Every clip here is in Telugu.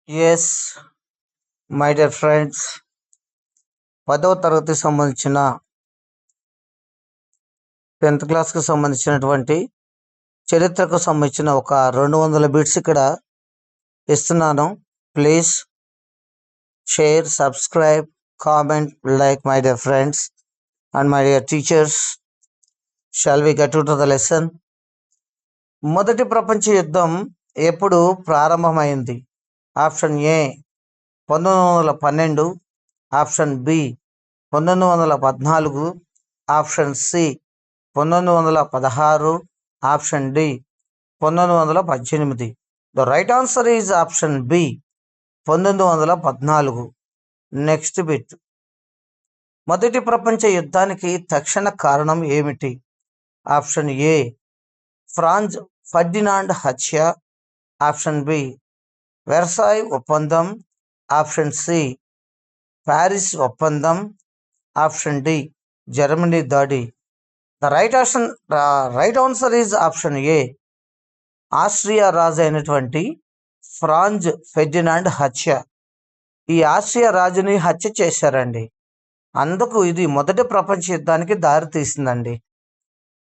ఎస్ మై డియర్ ఫ్రెండ్స్, 10వ తరగతి సంబంధించిన 10th క్లాస్కి సంబంధించినటువంటి చరిత్రకు సంబంధించిన ఒక 200 బిట్స్ ఇక్కడ ఇస్తున్నాను. Please share, subscribe, comment, like my dear friends and my dear teachers. Shall we get to the lesson. మొదటి ప్రపంచ యుద్ధం ఎప్పుడు ప్రారంభమైంది? Option A 1912, option B 1914, option C 1916, option D 1918. The right answer is option B 1914. Next bit. మొదటి ప్రపంచ యుద్ధానికి తక్షణ కారణం ఏమిటి? ఆప్షన్ ఏ ఫ్రాంజ్ ఫర్డినాండ్ హత్య, ఆప్షన్ బి వెర్సాయ్ ఒప్పందం, ఆప్షన్ సి ప్యారిస్ ఒప్పందం, ఆప్షన్ డి జర్మనీ దాడి. The right answer is option A Austria రాజు అయినటువంటి ఫ్రాంజ్ ఫెర్డినాండ్ హత్య. ఈ ఆస్ట్రియా రాజుని హత్య చేశారండి. అందుకు ఇది మొదటి ప్రపంచ యుద్ధానికి దారి తీసిందండి.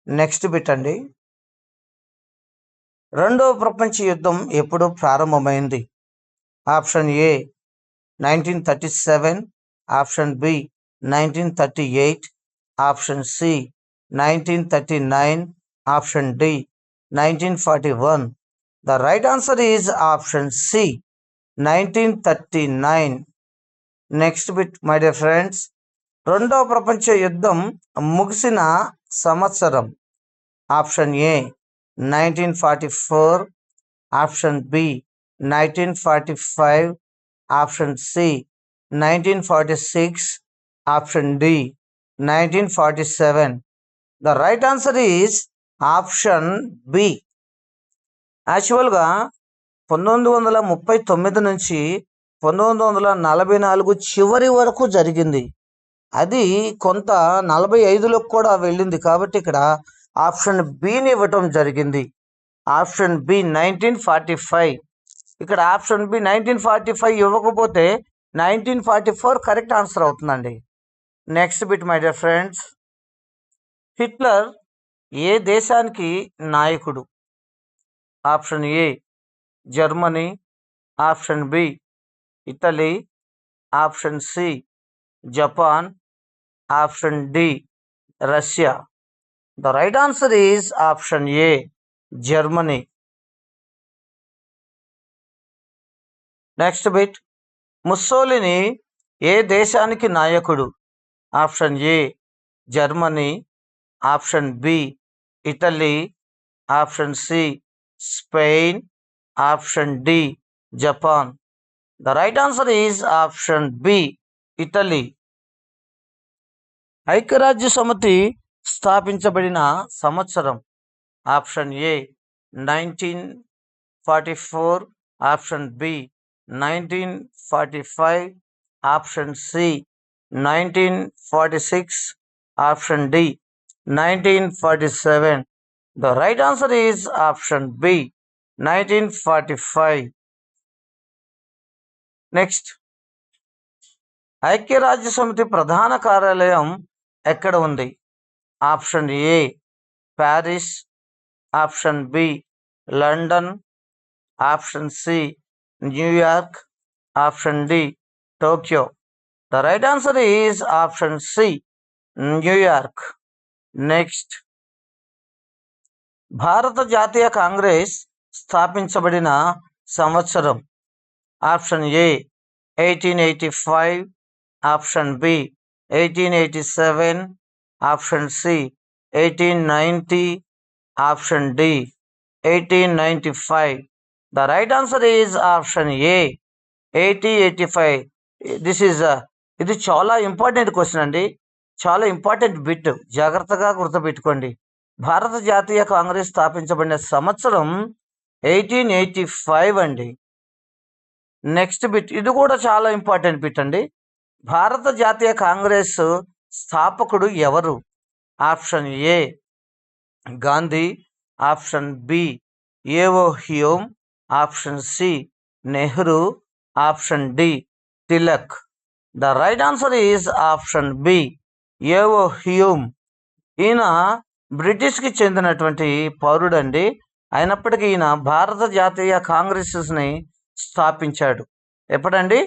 నెక్స్ట్ బిట్ అండి. రెండవ ప్రపంచ యుద్ధం ఎప్పుడు ప్రారంభమైంది? Option A 1937, option B 1938, option C 1939, option D 1941. The right answer is option C 1939. Next bit my dear friends. రెండవ ప్రపంచ యుద్ధం ముగిసిన సంవత్సరం? Option A 1944, option B 1945, option C 1946, option D 1947. The right answer is option B. యాక్చువల్గా 1939 నుంచి 1944 చివరి వరకు జరిగింది. అది కొంత 45లోకి కూడా వెళ్ళింది. కాబట్టి ఇక్కడ ఆప్షన్ బిని ఇవ్వటం జరిగింది. Option B 1945. ఇక్కడ ఆప్షన్ బి 1945 ఇవ్వకపోతే 1944 కరెక్ట్ ఆన్సర్ అవుతుందండి. Next bit my dear friends. Hitler ఏ దేశానికి నాయకుడు? Option A Germany, option B Italy, option C Japan, option D Russia. The right answer is option A Germany. Next bit. Mussolini ఏ దేశానికి నాయకుడు? Option A Germany, option B Italy, option C Spain, option D Japan. The right answer is option B Italy. ఐక్యరాజ్య సమితి స్థాపించబడిన సంవత్సరం? Option A 1944, option B 1945, option C 1946, option D 1947. The right answer is option B 1945. Next. ఐక్యరాజ్య సమితి ప్రధాన కార్యాలయం ఎక్కడ ఉంది? Option A Paris, option B London, option C New York, option D Tokyo. The right answer is option C New York. Next. భారత జాతీయ కాంగ్రెస్ స్థాపించబడిన సంవత్సరం? Option A 1885, option B 1887, option C 1890, option D 1895. The right answer is option A 1885. ఇది చాలా ఇంపార్టెంట్ క్వశ్చన్ అండి. చాలా ఇంపార్టెంట్ బిట్. జాగ్రత్తగా గుర్తుపెట్టుకోండి. భారత జాతీయ కాంగ్రెస్ స్థాపించబడిన సంవత్సరం 1885 అండి. Next bit. ఇది కూడా చాలా ఇంపార్టెంట్ బిట్ అండి. భారత జాతీయ కాంగ్రెస్ స్థాపకుడు ఎవరు? Option A Gandhi, option B A O Hume, option C Nehru, option D Tilak. The right answer is option B A O Hume. ఈయన బ్రిటిష్కి చెందినటువంటి పౌరుడండి. అయినప్పటికీ ఈయన భారత జాతీయ కాంగ్రెస్ని స్థాపించాడు. ఎప్పుడండి?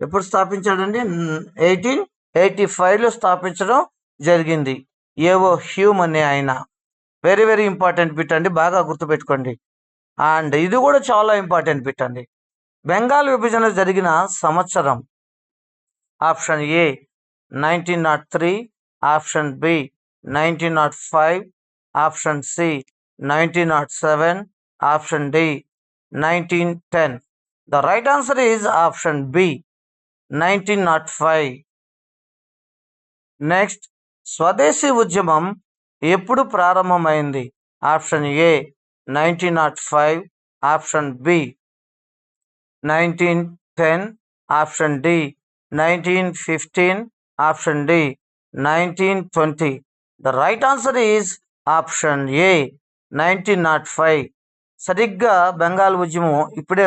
ఎప్పుడు స్థాపించాడండి? 1885లో స్థాపించడం జరిగింది. ఏవో హ్యూమ్ అనే ఆయన. వెరీ వెరీ ఇంపార్టెంట్ బిట్ అండి, బాగా గుర్తుపెట్టుకోండి. అండ్ ఇది కూడా చాలా ఇంపార్టెంట్ బిట్ అండి. బెంగాల్ విభజన జరిగిన సంవత్సరం. Option A 1903, option B 1905, option C 1907, option D 1910. The right answer is option B 1905. Next, Swadeshi ఉద్యమం ఎప్పుడు ప్రారంభమైంది? Option A 1905, option B 1910, option D 1915, option D 1920. The right answer is option A 1905. సరిగ్గా బెంగాల్ ఉద్యమం అప్పుడే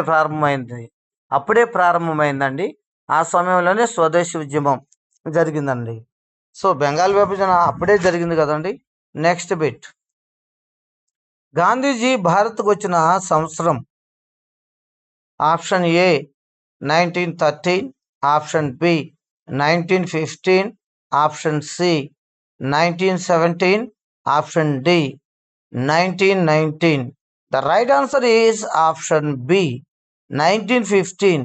ప్రారంభమైందండి. ఆ సమయంలోనే స్వదేశీ ఉద్యమం జరిగిందండి. సో బెంగాల్ విభజన అప్పుడే జరిగింది కదండి. నెక్స్ట్ బిట్, గాంధీజీ భారత్కు వచ్చిన సంవత్సరం. Option A 1913, option B 1915, option C 1917, option D 1919. The right answer is option B 1915.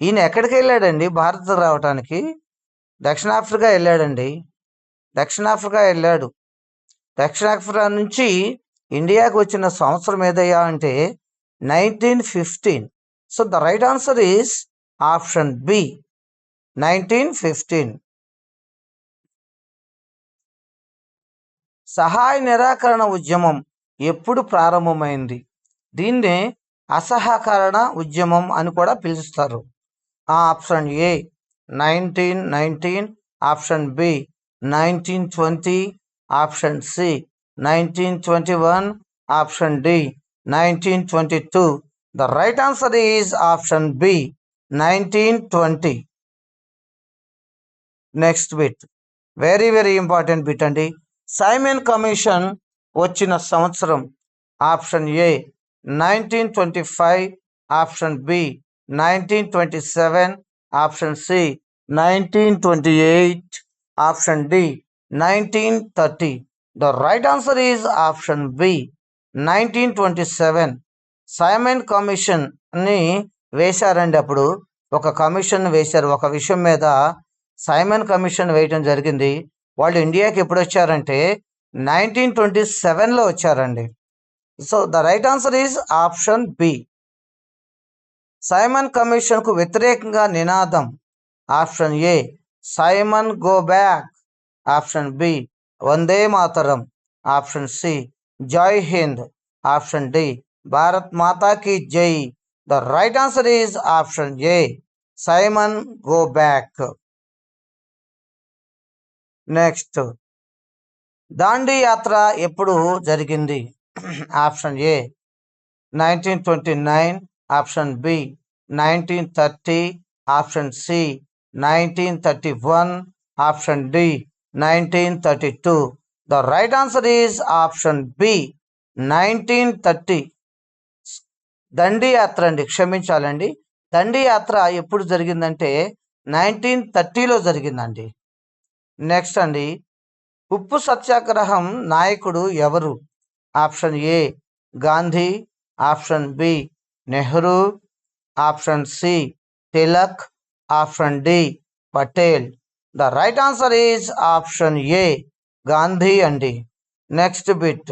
ఈయన ఎక్కడికి వెళ్ళాడండి భారత్ రావడానికి? దక్షిణాఫ్రికా వెళ్ళాడండి. దక్షిణాఫ్రికా నుంచి ఇండియాకి వచ్చిన సంవత్సరం ఏదయ్యా అంటే 1915. So the right answer is option B 1915. సహాయ నిరాకరణ ఉద్యమం ఎప్పుడు ప్రారంభమైంది? దీన్నే అసహకరణ ఉద్యమం అని కూడా పిలుస్తారు. Option A 1919, option B 1920, option C 1921, option D 1922. The right answer is option B 1920. Next bit, very very important bit అండి. సైమన్ కమిషన్ వచ్చిన సంవత్సరం. Option A 1925, option B 1927, option C 1928, option D 1930. The right answer is option B 1927. Simon Commission ని వేశారండి. అప్పుడు ఒక కమిషన్ వేశారు ఒక విషయం మీద. సైమన్ కమిషన్ వేయటం జరిగింది. వాళ్ళు ఇండియాకి ఎప్పుడు వచ్చారంటే 1927లో వచ్చారండి. So the right answer is option B. Simon కమిషన్కు వ్యతిరేకంగా నినాదం. Option A Simon go back, option B Vande Mataram, option C Jai Hind, option D Bharat Mata Ki Jai. The right answer is option A Simon go back. Next, Dandi యాత్ర ఎప్పుడు జరిగింది? Option A 1929, option B 1930, option C 1931, option D 1932. The right answer is option B 1930. Dandi యాత్ర అండి, క్షమించాలండి. దండి యాత్ర ఎప్పుడు జరిగిందంటే 1930లో జరిగిందండి. నెక్స్ట్ అండి, ఉప్పు సత్యాగ్రహం నాయకుడు ఎవరు? Option A Gandhi, option B Nehru, option C Tilak, option D Patel. The right answer is option A Gandhi అండి. Next bit,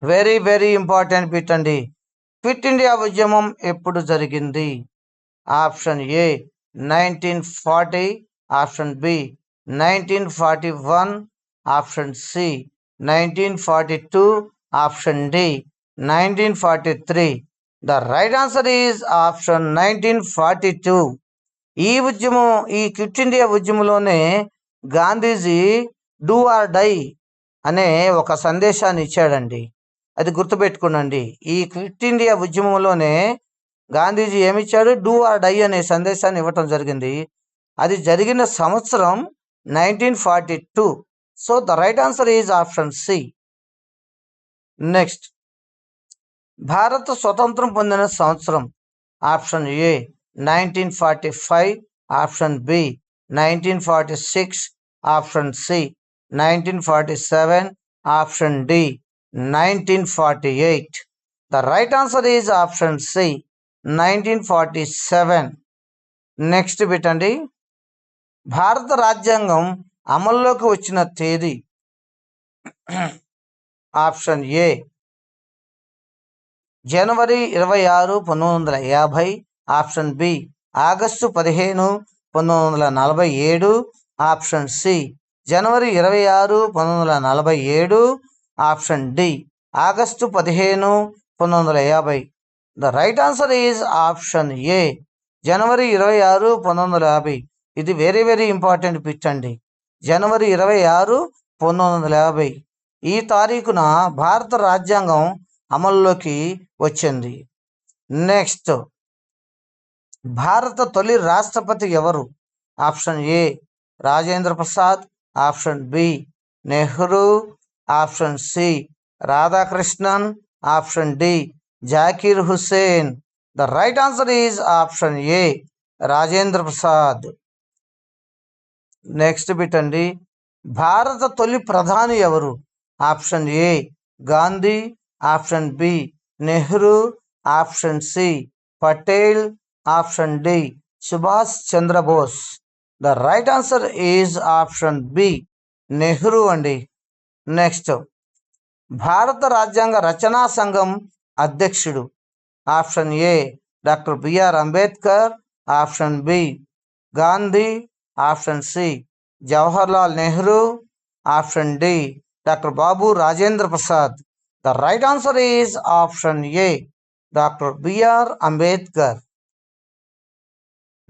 very very important bit అండి. క్విట్ ఇండియా ఉద్యమం ఎప్పుడు జరిగింది? Option A 1940, option B 1941, option C 1942, option D 1943. The right answer is option 1942. ఈ క్విట్ ఇండియా ఉద్యమంలోనే గాంధీజీ డూ ఆర్ డై అనే ఒక సందేశాన్ని ఇచ్చాడండి. అది గుర్తుపెట్టుకోండి. ఈ క్విట్ ఇండియా ఉద్యమంలోనే గాంధీజీ ఏమిచ్చాడు? డూ ఆర్ డై అనే సందేశాన్ని ఇవ్వటం జరిగింది. అది జరిగిన సంవత్సరం 1942. So the right answer is option C. Next, భారత స్వతంత్రం పొందిన సంవత్సరం. Option A 1945, option B 1946, option C 1947, option D 1948. The right answer is option C 1947. Next పెట్టండి, భారత రాజ్యాంగం అమల్లోకి వచ్చిన తేదీ. ఆప్షన్ ఏ జనవరి 26, 1950, option B August 15, 1947, option C జనవరి 26, 1947, option D August 15, 1950. The right answer is option A జనవరి 26, 1950. ఇది వెరీ వెరీ ఇంపార్టెంట్ బిట్ అండి. జనవరి 26, 1950 ఈ తారీఖున భారత రాజ్యాంగం అమల్లోకి వచ్చింది. నెక్స్ట్, భారత తొలి రాష్ట్రపతి ఎవరు? Option A Rajendra Prasad, option B Nehru, option C Radhakrishnan, option D Zakir Hussain. The right answer is option A Rajendra Prasad. Next bit అండి, భారత తొలి ప్రధాని ఎవరు? Option A Gandhi, option B Nehru, option C Patel, option D Subhash Chandrabose. The right answer is option B Nehru అండి. నెక్స్ట్, భారత రాజ్యాంగ రచనా సంఘం అధ్యక్షుడు. Option A doctor BR Ambedkar, option B Gandhi, option C Jawaharlal Nehru, option D doctor Babu Rajendra Prasad. The right answer is option A doctor BR Ambedkar.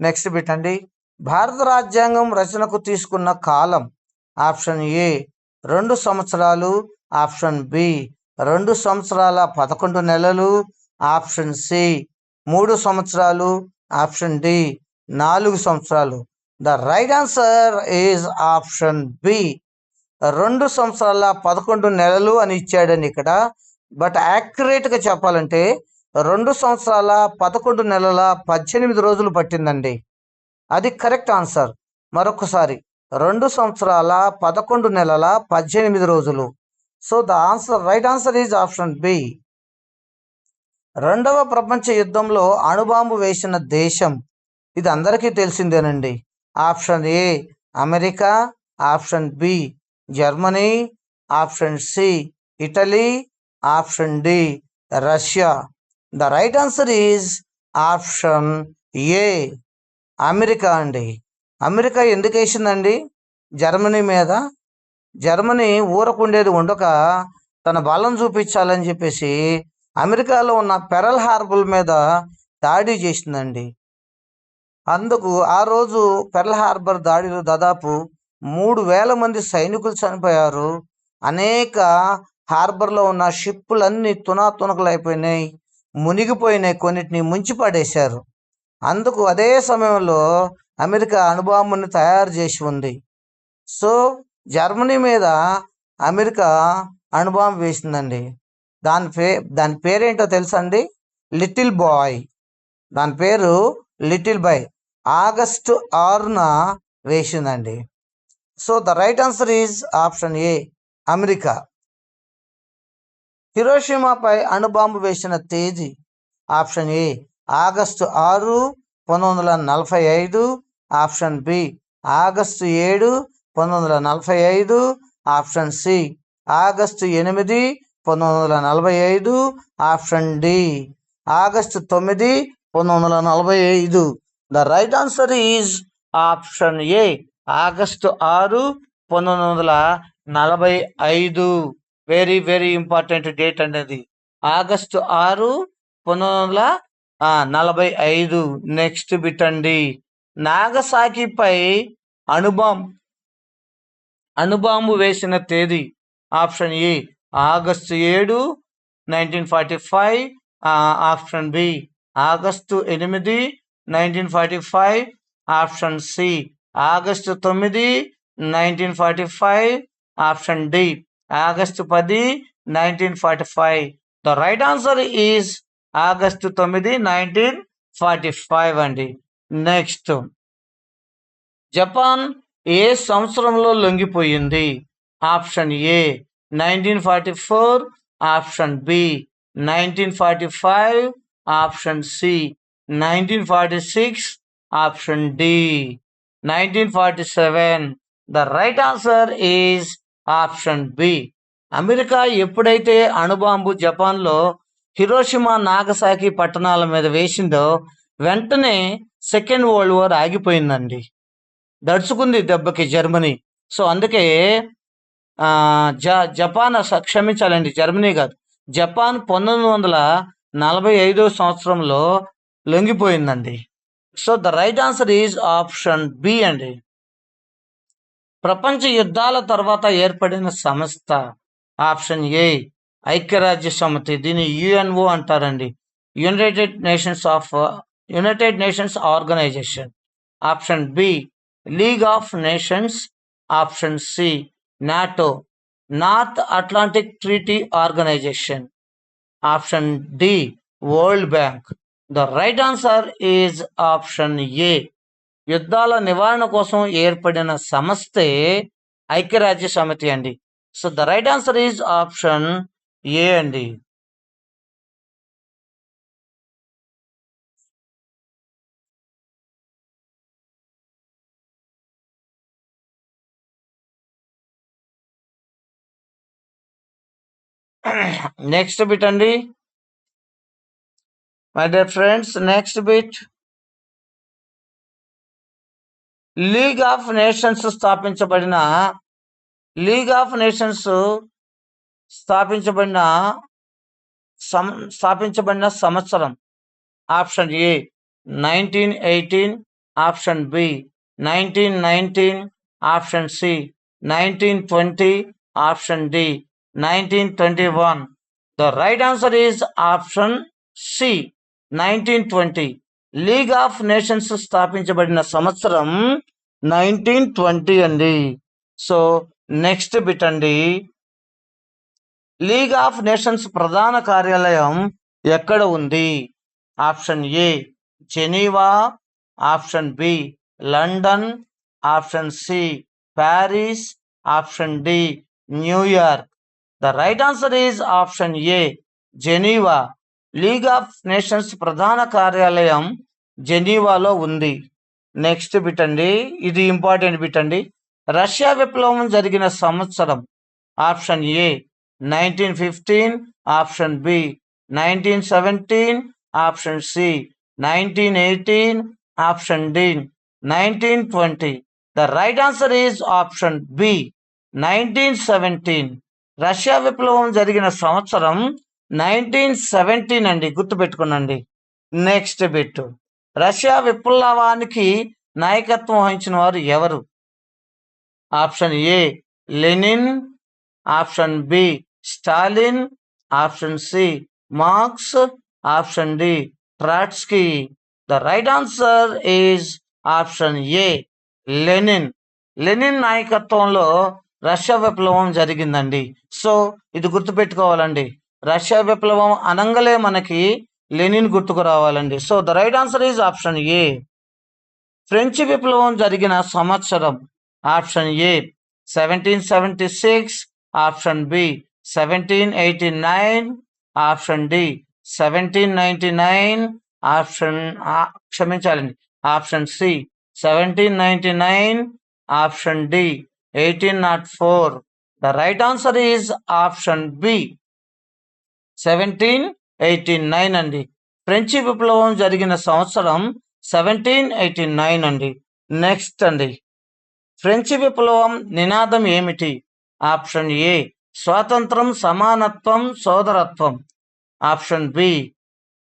Next పెట్టండి, భారత రాజ్యాంగం రచనకు తీసుకున్న కాలం. ఆప్షన్ ఏ 2 సంవత్సరాలు, ఆప్షన్ బి 2 సంవత్సరాల 11 నెలలు, ఆప్షన్ సి 3 సంవత్సరాలు, ఆప్షన్ డి 4 సంవత్సరాలు. The right answer is option B 2 సంవత్సరాల 11 నెలలు అని ఇచ్చాడని ఇక్కడ. బట్ యాక్యురేట్గా చెప్పాలంటే 2 సంవత్సరాల 11 నెలల 18 రోజులు పట్టిందండి. అది కరెక్ట్ ఆన్సర్. మరొకసారి 2 సంవత్సరాల 11 నెలల 18 రోజులు. So the answer right answer is option B. రెండవ ప్రపంచ యుద్ధంలో అణుబాంబు వేసిన దేశం. ఇది అందరికీ తెలిసిందేనండి. Option A America, option B Germany, option C Italy, option D Russia. The right answer is option A America అండి. అమెరికా ఎందుకు వేసిందండి జర్మనీ మీద? జర్మనీ ఊరకుండేది ఉండక తన బలం చూపించాలని చెప్పేసి అమెరికాలో ఉన్న పెరల్ హార్బర్ మీద దాడి చేసిందండి. అందుకు ఆ రోజు పెరల్ హార్బర్ దాడిలో దాదాపు 3,000 మంది సైనికులు చనిపోయారు. అనేక హార్బర్లో ఉన్న షిప్పులన్నీ తునాతునకలైపోయినాయి, మునిగిపోయినాయి, కొన్నిటిని ముంచి పడేశారు. అందుకు అదే సమయంలో అమెరికా అణుబాంబుని తయారు చేసి ఉంది. సో జర్మనీ మీద అమెరికా అణుబాంబు వేసిందండి. దాని పేరేంటో తెలుసా అండి? Little boy. దాని పేరు లిటిల్ బాయ్. ఆగస్టు 6న వేసిందండి. So the right answer is option A America. హిరోషిమాపై అణుబాంబు వేసిన తేదీ. Option A August 6, 1945, option B August 7, 1945, option C August 8, 1945, option D August 9, 1945. The right answer is option A August 6, 1945. Very very important date అనేది ఆగస్టు 6, 1945. నెక్స్ట్ బిట్ అండి, నాగసాకిపై అణుబాంబు వేసిన తేదీ. Option A August 7, 1945, option B August 8, 1945. Option C August 9, 1945. Option D August 10, 1945. The right answer is August 9, 1945 అండి. నెక్స్ట్, జపాన్ ఏ సంవత్సరంలో లొంగిపోయింది? Option A 1944. Option B 1945. Option C 1946. Option D 1947. The right answer is option B. America ఎప్పుడైతే అణుబాంబు జపాన్లో హిరోషిమా నాగసాకి పట్టణాల మీద వేసిందో వెంటనే సెకండ్ వరల్డ్ వార్ ఆగిపోయిందండి. దడుచుకుంది దెబ్బకి జర్మనీ. సో అందుకే జపాన్ క్షమించాలండి, జర్మనీ కాదు, జపాన్ 1945 సంవత్సరంలో లొంగిపోయిందండి. So the right answer is option B అండి. ప్రపంచ యుద్ధాల తర్వాత ఏర్పడిన సంస్థ? ఆప్షన్ ఏ ఐక్యరాజ్య సమితి, దీన్ని యుఎన్ఓ అంటారండి, United Nations Organisation. Option B League of Nations. Option C NATO, North Atlantic Treaty Organization. Option D World Bank. The right answer is option A. యుద్ధాల నివారణ కోసం ఏర్పడిన సంస్థే ఐక్యరాజ్య సమితి అండి. So the right answer is option A అండి. నెక్స్ట్ బిట్ అండి my dear friends. Next bit, League of Nations స్థాపించబడిన సంవత్సరం? Option A 1918. Option B 1919. Option C 1920. Option D 1921. The right answer is option C 1920. League of Nations స్థాపించబడిన సంవత్సరం 1920 అండి. సో నెక్స్ట్ బిట్ అండి, లీగ్ ఆఫ్ నేషన్స్ ప్రధాన కార్యాలయం ఎక్కడ ఉంది? Option A Geneva. Option B London. Option C Paris. Option D New York. The right answer is option A Geneva. League of Nations ప్రధాన కార్యాలయం జెనీవాలో ఉంది. నెక్స్ట్ బిట్ అండి, ఇది ఇంపార్టెంట్ బిట్ అండి. రష్యా విప్లవం జరిగిన సంవత్సరం? Option A 1915. Option B 1917. Option C 1918. Option D 1920. The right answer is option B 1917. Russia విప్లవం జరిగిన సంవత్సరం 1917 అండి, గుర్తుపెట్టుకునండి. నెక్స్ట్ బిట్, రష్యా విప్లవానికి నాయకత్వం వహించిన వారు ఎవరు? Option A Lenin. Option B Stalin. Option C Marx. Option D Trotsky. The right answer is option A Lenin. Lenin నాయకత్వంలో రష్యా విప్లవం జరిగిందండి. సో ఇది గుర్తుపెట్టుకోవాలండి. రష్యా విప్లవం అనంగలే మనకి లెనిన్ గుర్తుకు రావాలండి. So the right answer is option A. French విప్లవం జరిగిన సంవత్సరం? Option A 1776. Option B 1789. Option D 1799. Option C 1799. Option D 1804. The right answer is option B 1789 అండి. ఫ్రెంచి విప్లవం జరిగిన సంవత్సరం 1789 అండి. నెక్స్ట్ అండి, ఫ్రెంచి విప్లవం నినాదం ఏమిటి? ఆప్షన్ ఏ స్వాతంత్రం, సమానత్వం, సోదరత్వం. Option B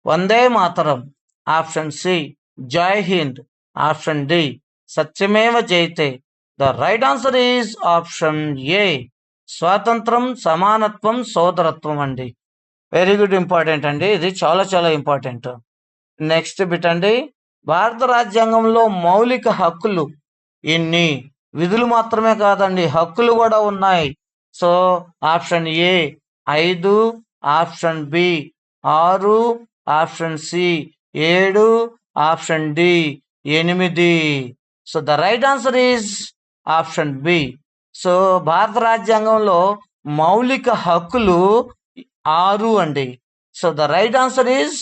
Vande Mataram. Option C Jai Hind. Option D Satyameva Jayate. The right answer is option A స్వాతంత్రం, సమానత్వం, సోదరత్వం అండి. వెరీ గుడ్, ఇంపార్టెంట్ అండి, ఇది చాలా చాలా ఇంపార్టెంట్. నెక్స్ట్ బిట్ అండి, భారత రాజ్యాంగంలో మౌలిక హక్కులు ఎన్ని? విధులు మాత్రమే కాదండి, హక్కులు కూడా ఉన్నాయి. So option A 5, option B 6, option C 7, option D 8. So the right answer is option B. So భారత రాజ్యాంగంలో మౌలిక హక్కులు 6 అండి. So the right answer is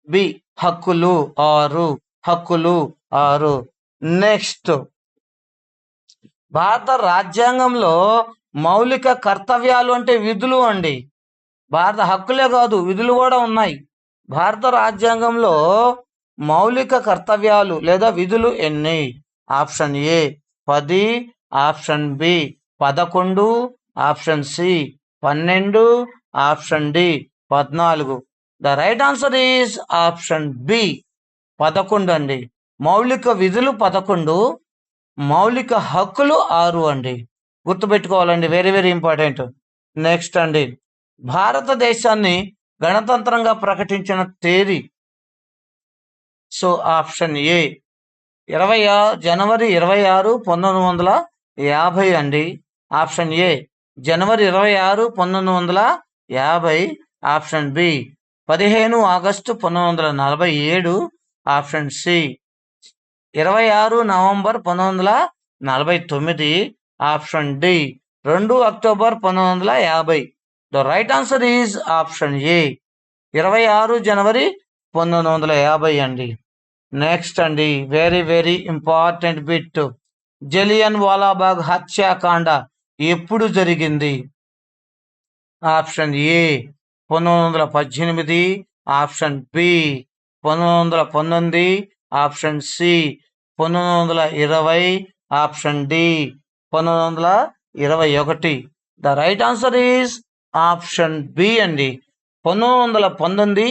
B, హక్కులు 6, హక్కులు 6. నెక్స్ట్, భారత రాజ్యాంగంలో మౌలిక కర్తవ్యాలు అంటే విధులు అండి. భారత హక్కులే కాదు, విధులు కూడా ఉన్నాయి. భారత రాజ్యాంగంలో మౌలిక కర్తవ్యాలు లేదా విధులు ఎన్ని? Option A 10, option B 11, option C 12, option D 14. The right answer is option B 11 అండి. మౌలిక విధులు 11, మౌలిక హక్కులు 6 అండి. గుర్తుపెట్టుకోవాలండి, వెరీ వెరీ ఇంపార్టెంట్. నెక్స్ట్ అండి, భారతదేశాన్ని గణతంత్రంగా ప్రకటించిన తేదీ? సో ఆప్షన్ ఏ జనవరి 26, 1950 అండి. ఆప్షన్ ఏ జనవరి 26, 1950. Option B 15 August 1947. Option C 26 November 1949. Option D 2 October 1950. The right answer is option A 26 జనవరి 1950 అండి. నెక్స్ట్ అండి, very very important bit, Jallian Walabagh హత్యాకాండ ఎప్పుడు జరిగింది? Option A 1918, option B 1919, option C 1920, option D 1921. The right answer is option B అండి, 1919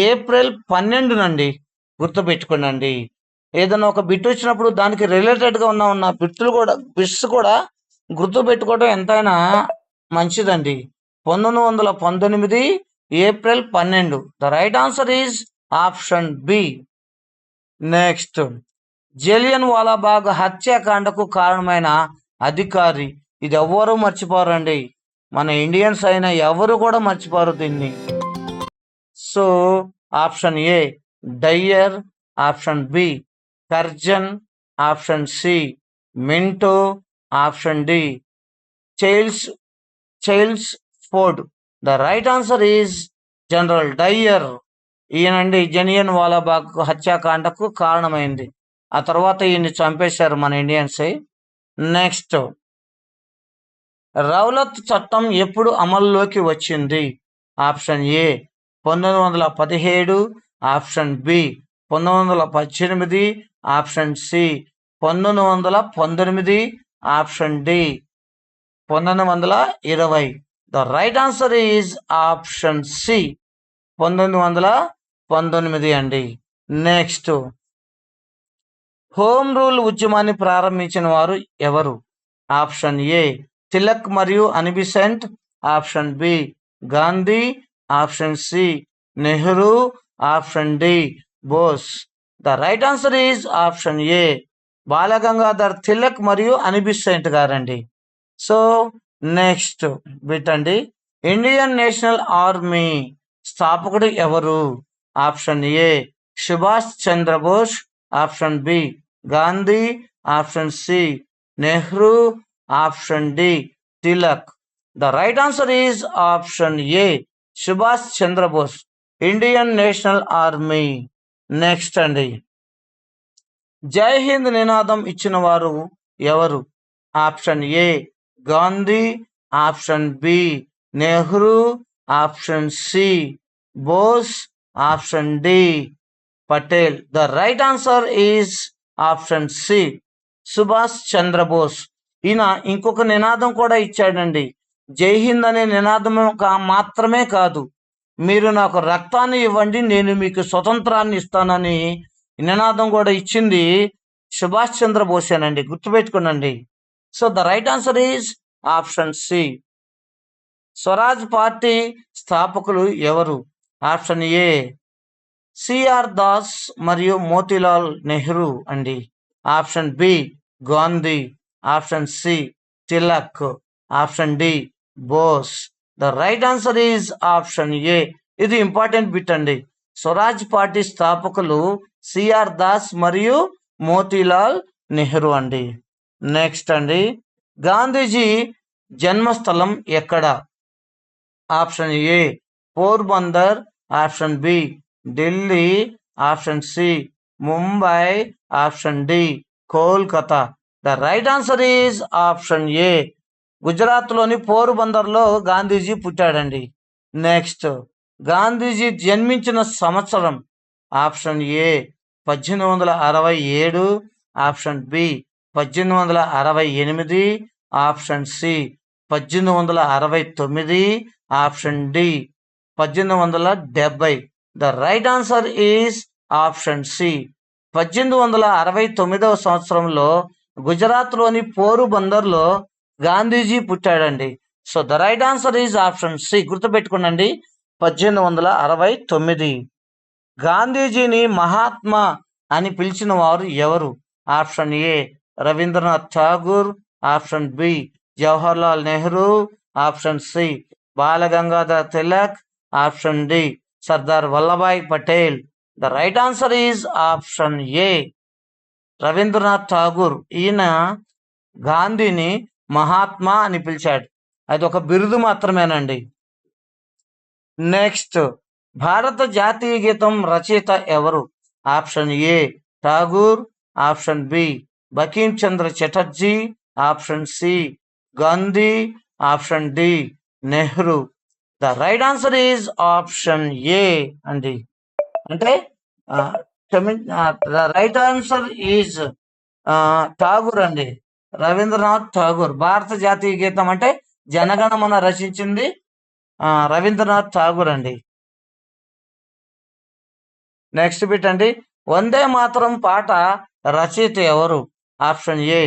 ఏప్రిల్ 12 నండి. గుర్తుపెట్టుకోండి. ఏదైనా ఒక బిట్ వచ్చినప్పుడు దానికి రిలేటెడ్గా ఉన్న బిట్స్ కూడా గుర్తుపెట్టుకోవడం ఎంతైనా మంచిదండి. 1919 April 12. The right answer is option B. Next, Jallian Walabagh హత్యాకాండకు కారణమైన అధికారి? ఇది ఎవ్వరూ మర్చిపోరండి, మన ఇండియన్స్ అయినా ఎవరు కూడా మర్చిపోరు దీన్ని. So option A Dyer, option B Curzon, option C Minto, option D Chelmsford. The right answer is General Dyer. ఈయనండి జలియన్ వాలాబాగ్ హత్యాకాండకు కారణమైంది. ఆ తర్వాత ఈయన్ని చంపేశారు మన ఇండియన్సే. నెక్స్ట్, రౌలత్ చట్టం ఎప్పుడు అమల్లోకి వచ్చింది? Option A 1917, option B 1918, option C 1919, option D 1920. The right answer is option C 1919 అండి. నెక్స్ట్, హోమ్ రూల్ ఉద్యమాన్ని ప్రారంభించిన వారు ఎవరు? ఆప్షన్ ఏ తిలక్ మరియు Annie Besant, option B Gandhi, option C Nehru, option D Bose. The right answer is option A Balagangadhar Tilak మరియు అనిబిసెంట్ గారండి. సో నెక్స్ట్ బిట్ అండి, ఇండియన్ నేషనల్ ఆర్మీ స్థాపకుడు ఎవరు? Option A Subhash Chandrabose, option B Gandhi, option C Nehru, option D Tilak. The right answer is option A Subhash Chandrabose, Indian National Army. Next అండి, జై హింద్ నినాదం ఇచ్చిన వారు ఎవరు? Option A Gandhi, option B Nehru, option C Bose, option D Patel. The right answer is option C Subhash Chandrabose. ఈయన ఇంకొక నినాదం కూడా ఇచ్చాడండి. జై హింద్ అనే నినాదం మాత్రమే కాదు, మీరు నాకు రక్తాన్ని ఇవ్వండి నేను మీకు స్వతంత్రాన్ని ఇస్తానని నినాదం కూడా ఇచ్చింది సుభాష్ చంద్రబోసేనండి. గుర్తుపెట్టుకోనండి. So the right answer is option C. Swaraj party స్థాపకులు ఎవరు? ఆప్షన్ ఏ సిఆర్ దాస్ మరియు మోతీలాల్ నెహ్రూ అండి. Option B Gandhi, option C Tilak, option D Bose. The right answer is option A. ఇది ఇంపార్టెంట్ బిట్ అండి. స్వరాజ్ పార్టీ స్థాపకులు సిఆర్ దాస్ మరియు మోతీలాల్ నెహ్రూ అండి. నెక్స్ట్ అండి, గాంధీజీ జన్మస్థలం ఎక్కడ? Option A Porbandar, option B Delhi, option C Mumbai, option D Kolkata. The right answer is option A. గుజరాత్లోని పోర్బందర్లో గాంధీజీ పుట్టాడండి. నెక్స్ట్, గాంధీజీ జన్మించిన సంవత్సరం? Option A 1867, option B 1868, option C 1869, option D 1870. The right answer is option C. 1869 సంవత్సరంలో గుజరాత్లోని పోరుబందర్లో గాంధీజీ పుట్టాడండి. So the right answer is option C. గుర్తుపెట్టుకోండి, 1869. గాంధీజీని మహాత్మా అని పిలిచిన వారు ఎవరు? Option A Rabindranath Tagore, option B Jawaharlal Nehru, option C Balagangadhar Tilak, option D Sardar Vallabhbhai Patel. The right answer is option A Rabindranath Tagore. ఈయన గాంధీని మహాత్మా అని పిలిచాడు. అది ఒక బిరుదు మాత్రమేనండి. నెక్స్ట్, భారత జాతీయ గీతం రచయిత ఎవరు? Option A Tagore, option B Bankim Chandra Chatterjee, option C Gandhi, option D Nehru. The right answer is option A అండి. అంటే the right answer is Tagore అండి, రవీంద్రనాథ్ ఠాగూర్. భారత జాతీయ గీతం అంటే జనగణమన రచించింది రవీంద్రనాథ్ ఠాగూర్ అండి. నెక్స్ట్ బిట్ అండి, వందే మాతరం పాట రచయిత ఎవరు? Option A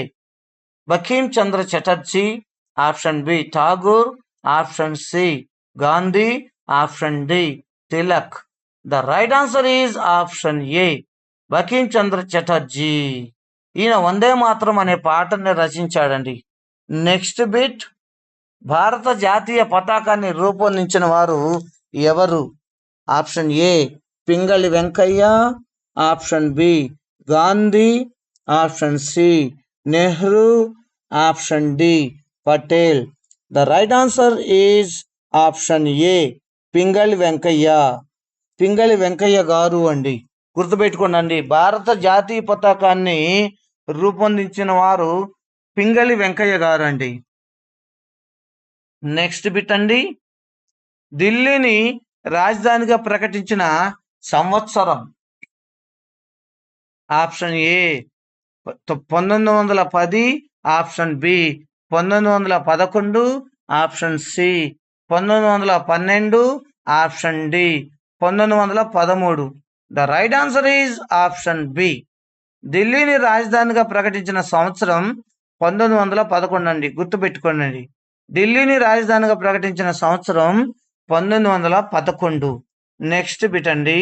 Bankim Chandra Chatterjee, option B Tagore, option C Gandhi, option D Tilak. The right answer is option A Bankim Chandra Chatterjee. ఈయన వందే మాతరం అనే పాటని రచించాడండి. నెక్స్ట్ బిట్, భారత జాతీయ పతాకాన్ని రూపొందించిన వారు ఎవరు? Option A Pingali Venkayya, option B Gandhi, option C Nehru, option D Patel. The right answer is option A Pingali Venkayya. Pingali Venkayya గారు అండి. గుర్తుపెట్టుకోండి, భారత జాతీయ పతాకాన్ని రూపొందించిన వారు పింగళి వెంకయ్య గారు అండి. నెక్స్ట్ బిట్ అండి, ఢిల్లీని రాజధానిగా ప్రకటించిన సంవత్సరం? Option A 1910, option B 1911, option C 1912, option D 1913. The right answer is option B. ఢిల్లీని రాజధానిగా ప్రకటించిన సంవత్సరం 1911 అండి. గుర్తుపెట్టుకోండి, ఢిల్లీని రాజధానిగా ప్రకటించిన సంవత్సరం 1911. నెక్స్ట్ బిట్ అండి,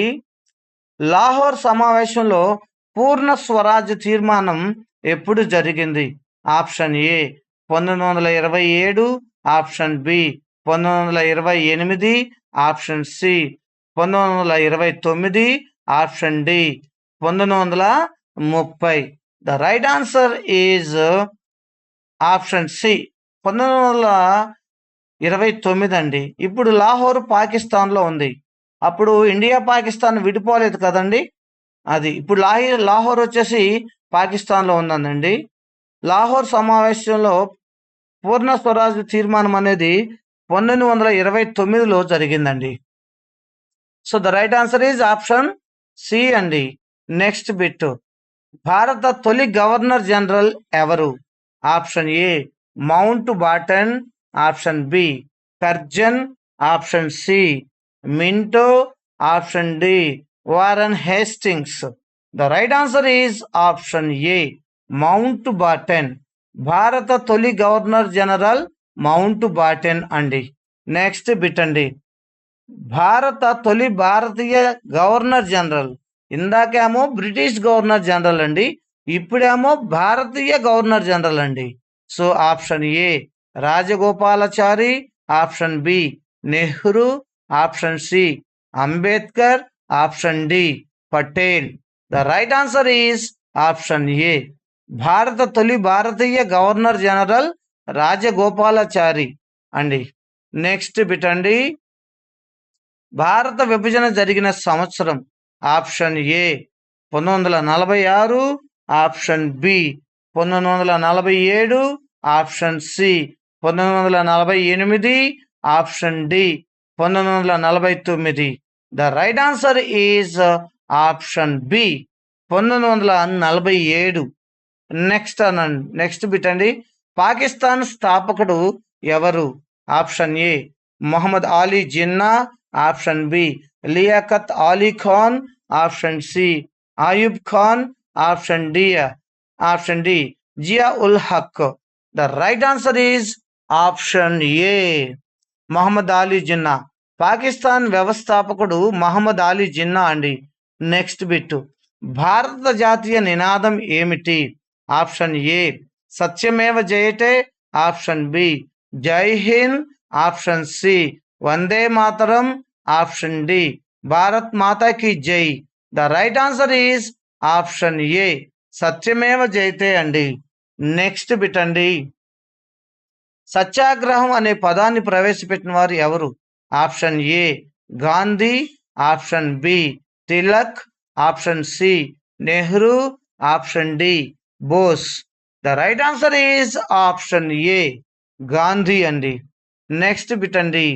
లాహోర్ సమావేశంలో పూర్ణ స్వరాజ్ తీర్మానం ఎప్పుడు జరిగింది? Option A 1927, option B 1928, option C 1929, option D 1930. The right answer is option C 1929 అండి. ఇప్పుడు లాహోర్ పాకిస్తాన్లో ఉంది. అప్పుడు ఇండియా పాకిస్తాన్ విడిపోలేదు కదండి, అది ఇప్పుడు లాహోర్ వచ్చేసి పాకిస్తాన్లో ఉందండి. లాహోర్ సమావేశంలో పూర్ణ స్వరాజ్ తీర్మానం అనేది 1929లో జరిగిందండి. So the right answer is option C అండి. నెక్స్ట్ బిట్, భారత తొలి గవర్నర్ జనరల్ ఎవరు? Option A Mountbatten, option B Curzon, option C Minto, option D Warren Hastings. The right answer is option A Mountbatten. భారత తొలి గవర్నర్ జనరల్ మౌంట్ బాటన్ అండి. నెక్స్ట్ బిట్ అండి, భారత తొలి భారతీయ గవర్నర్ జనరల్. ఇందాకేమో బ్రిటిష్ గవర్నర్ జనరల్ అండి, ఇప్పుడేమో భారతీయ గవర్నర్ జనరల్ అండి. So option A Rajagopalachari, option B Nehru, option C Ambedkar, option D Patel. The right answer is option A. భారత తొలి భారతీయ గవర్నర్ జనరల్ రాజగోపాలాచారి అండి. నెక్స్ట్ బిట్ అండి, భారత విభజన జరిగిన సంవత్సరం. Option A 1946, option B 1947, option C 1948, option D 1949. The right answer is option B 1947. Next bit అండి, పాకిస్తాన్ స్థాపకుడు ఎవరు? Option A Mohammad Ali Jinnah, option B Liaquat Ali Khan, option C Ayub Khan, option D Zia ul Haq. The right answer is option A Mohammad Ali Jinnah. Pakistan వ్యవస్థాపకుడు మహమ్మద్ అలీ జిన్నా అండి. నెక్స్ట్ బిట్, భారత జాతీయ నినాదం ఏమిటి? Option A Satyameva Jayate, option B Jai Hind, option C Vande Mataram, option D Bharat Mata ki Jai. The right answer is option A Satyameva Jayate అండి. నెక్స్ట్ బిట్ అండి, సత్యాగ్రహం అనే పదాన్ని ప్రవేశపెట్టిన వారు ఎవరు? Option A Gandhi, option B Tilak, option C Nehru, option D Bose. The right answer is option A Gandhi అండి. నెక్స్ట్ బిట్ అండి,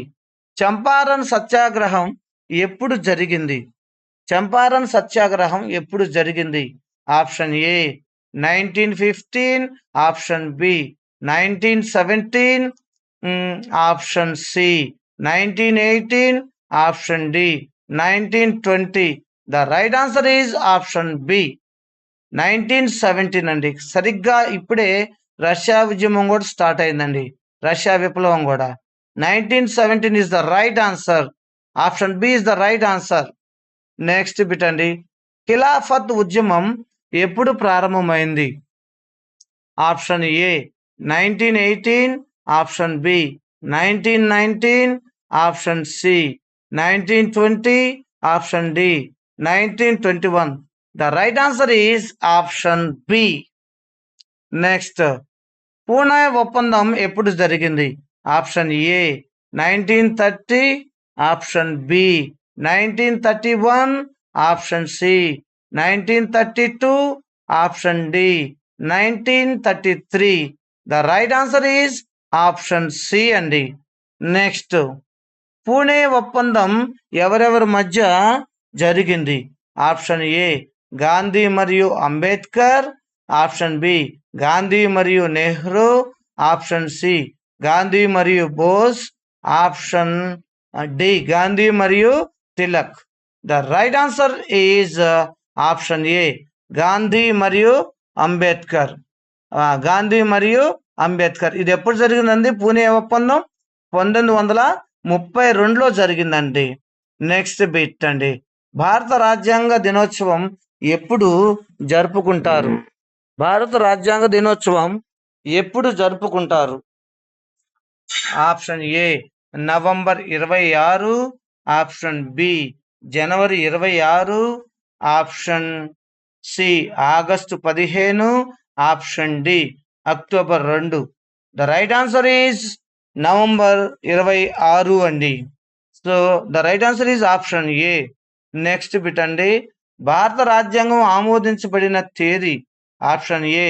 చంపారన్ సత్యాగ్రహం ఎప్పుడు జరిగింది? చంపారన్ సత్యాగ్రహం ఎప్పుడు జరిగింది? Option A 1915, option B 1917, option C 1918, option D 1920. The right answer is option B 1917 అండి. సరిగ్గా ఇప్పుడే రష్యా ఉద్యమం కూడా స్టార్ట్ అయిందండి, రష్యా విప్లవం కూడా. 1917 is the right answer. Option B is the right answer. Next bit అండి, ఖిలాఫత్ ఉద్యమం ఎప్పుడు ప్రారంభమైంది? Option A 1918, option B 1919, option C 1920, option D 1921. The right answer is option B. Next, Pune ఒప్పందం ఎప్పుడు జరిగింది? Option A 1930, option B 1931, option C 1932, option D 1933. The right answer is option C అండి. నెక్స్ట్, పూణే ఒప్పందం ఎవరెవరి మధ్య జరిగింది? ఆప్షన్ ఏ గాంధీ మరియు అంబేద్కర్, ఆప్షన్ బి గాంధీ మరియు నెహ్రూ, ఆప్షన్ సి గాంధీ మరియు బోస్, ఆప్షన్ డి గాంధీ మరియు Tilak. The right answer is option A Gandhi మరియు అంబేద్కర్. గాంధీ మరియు అంబేద్కర్. ఇది ఎప్పుడు జరిగిందండి? పూణే ఒప్పందం 1932లో జరిగిందండి. నెక్స్ట్ బిట్ అండి, భారత రాజ్యాంగ దినోత్సవం ఎప్పుడు జరుపుకుంటారు? భారత రాజ్యాంగ దినోత్సవం ఎప్పుడు జరుపుకుంటారు? Option A November 26, option B జనవరి 26, option C August 15, option D October 2. The right answer is November 26 అండి. So the right answer is option A. Next bit అండి, భారత రాజ్యాంగం ఆమోదించబడిన తేదీ? Option A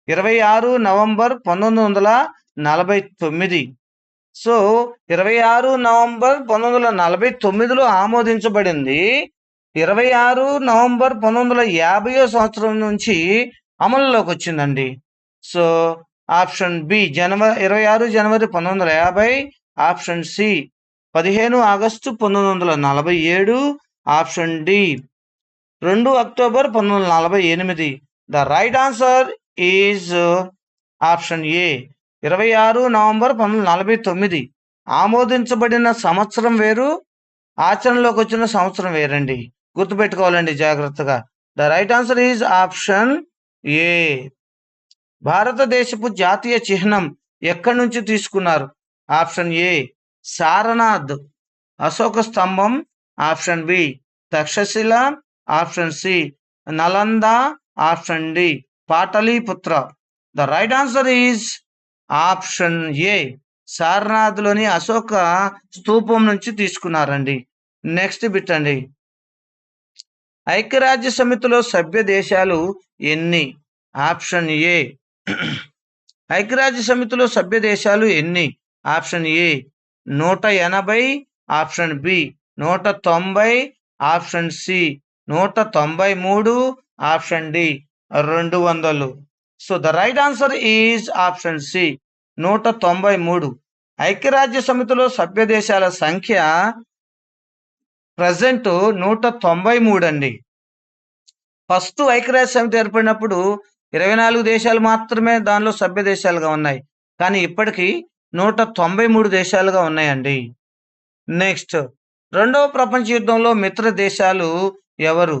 26 November 1949. So 26 November 1949లో ఆమోదించబడింది. 26 నవంబర్ 1950 సంవత్సరం నుంచి అమలులోకి వచ్చిందండి. సో ఆప్షన్ బి 26 జనవరి 1950, option C 15 August 1947, option D 2 October 1948. The right answer is option A 26 November 1949. ఆమోదించబడిన సంవత్సరం వేరు, ఆచరణలోకి వచ్చిన సంవత్సరం వేరండి. గుర్తుపెట్టుకోవాలండి జాగ్రత్తగా. The right answer is option ఏ. భారతదేశపు జాతీయ చిహ్నం ఎక్కడి నుంచి తీసుకున్నారు? Option A Sarnath. అశోక స్తంభం. Option B Taxila. Option C Nalanda. Option D Pataliputra. The right answer is option A సారనాథ్లోని అశోక స్తూపం నుంచి తీసుకున్నారండి. నెక్స్ట్ బిట్ అండి. ఐక్యరాజ్య సమితిలో సభ్య దేశాలు ఎన్ని? Option A. ఐక్యరాజ్య సమితిలో సభ్య దేశాలు ఎన్ని? Option A 180. Option B 190. Option C 193. Option D 200. So the right answer is option C 193. ఐక్యరాజ్య సమితిలో సభ్య దేశాల సంఖ్య ప్రజెంట్ 193 అండి. ఫస్ట్ ఐక్యరాజ్య సమితి ఏర్పడినప్పుడు 24 దేశాలు మాత్రమే దానిలో సభ్య దేశాలుగా ఉన్నాయి. కానీ ఇప్పటికీ 193 దేశాలుగా ఉన్నాయండి. నెక్స్ట్, రెండవ ప్రపంచ యుద్ధంలో మిత్ర దేశాలు ఎవరు?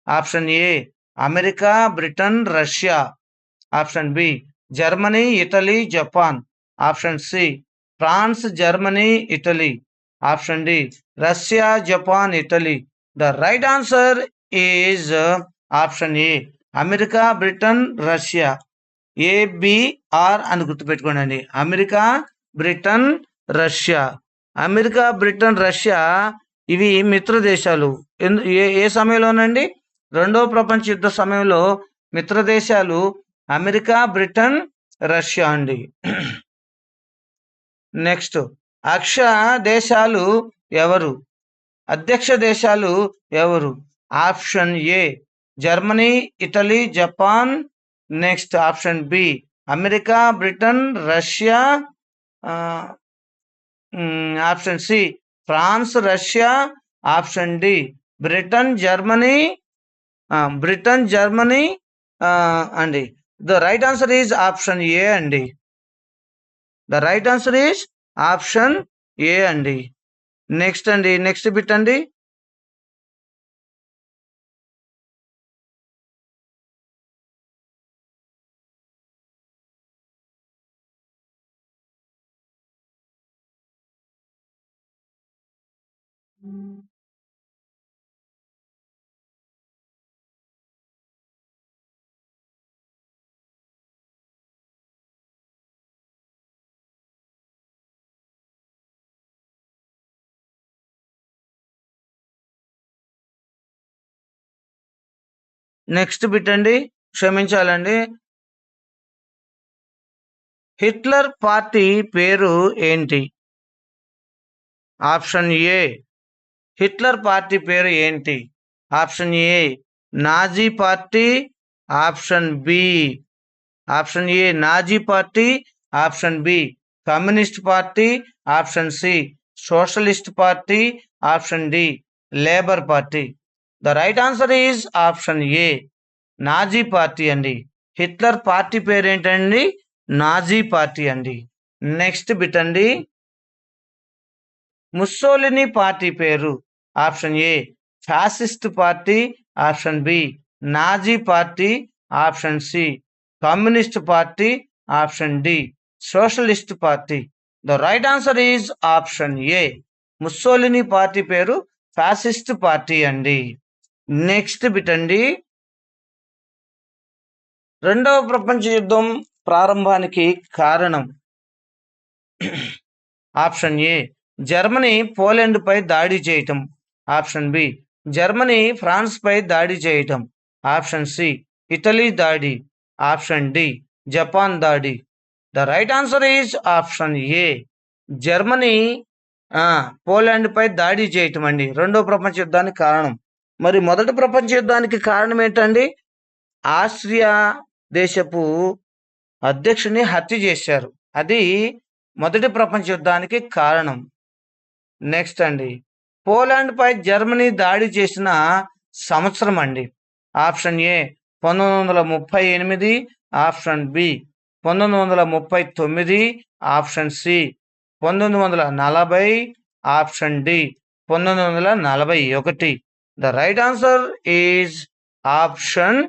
Option A America, Britain, Russia. Option B Germany, Italy, Japan. Option C France, Germany, Italy. Option D Russia, Japan, Italy. The right answer is option A America, Britain, Russia. ABR అని గుర్తుపెట్టుకోండి. America, Britain, Russia. America, Britain, Russia ఇవి మిత్ర దేశాలు. ఏ సమయంలోనండి? రెండవ ప్రపంచ యుద్ధ సమయంలో మిత్ర దేశాలు అమెరికా, బ్రిటన్, రష్యా అండి. నెక్స్ట్, అక్ష దేశాలు ఎవరు? అధ్యక్ష దేశాలు ఎవరు? Option A Germany, Italy, Japan. Next option B America, Britain, Russia. Option C France, Russia. Option D Britain, Germany. అండి. The right answer is option A అండి. The right answer is option A అండి. నెక్స్ట్ అండి, నెక్స్ట్ బిట్ అండి. నెక్స్ట్ బిట్ అండి, క్షమించాలండి. హిట్లర్ పార్టీ పేరు ఏంటి? ఆప్షన్ ఏ హిట్లర్ పార్టీ పేరు ఏంటి? Option A Nazi party. Option A Nazi party. Option B communist party. Option C socialist party. Option D labour party. The right answer is option A Nazi party అండి. హిట్లర్ పార్టీ పేరు ఏంటండి? నాజీ పార్టీ అండి. నెక్స్ట్ బిట్ అండి. ముస్సోలినీ పార్టీ పేరు? Option A fascist party. Option B Nazi party. Option C communist party. Option D socialist party. The right answer is option A Mussolini party పేరు ఫ్యాసిస్ట్ పార్టీ అండి. నెక్స్ట్ బిట్ అండి. రెండవ ప్రపంచ యుద్ధం ప్రారంభానికి కారణం? ఆప్షన్ ఏ జర్మనీ పోలాండ్ పై దాడి చేయటం. ఆప్షన్ బి జర్మనీ ఫ్రాన్స్ పై దాడి చేయటం. ఆప్షన్ సి ఇటలీ దాడి. ఆప్షన్ డి జపాన్ దాడి. The right answer is option A Germany Poland పై దాడి చేయటం అండి రెండవ ప్రపంచ యుద్ధానికి కారణం. మరి మొదటి ప్రపంచ యుద్ధానికి కారణం ఏంటండి? ఆస్ట్రియా దేశపు అధ్యక్షుని హత్య చేశారు. అది మొదటి ప్రపంచ యుద్ధానికి కారణం. నెక్స్ట్ అండి, పోలాండ్ పై జర్మనీ దాడి చేసిన సంవత్సరం అండి. Option A 1938. Option B 1939. Option C 1940. Option D 1941. The right answer is option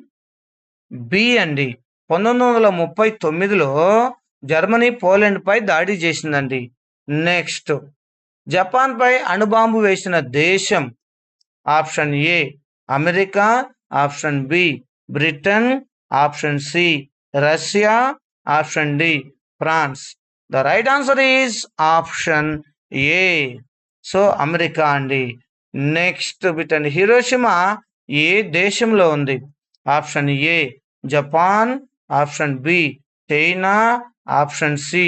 B అండి. 1939లో జర్మనీ పోలాండ్ పై దాడి చేసిందండి. నెక్స్ట్, జపాన్ పై అణుబాంబు వేసిన దేశం. Option A America, option B Britain, option C Russia, option D France. The right answer is option A. So America అండి. నెక్స్ట్ బిట్ అండి, హిరోషిమా ఏ దేశంలో ఉంది? Option A Japan, option B China, option C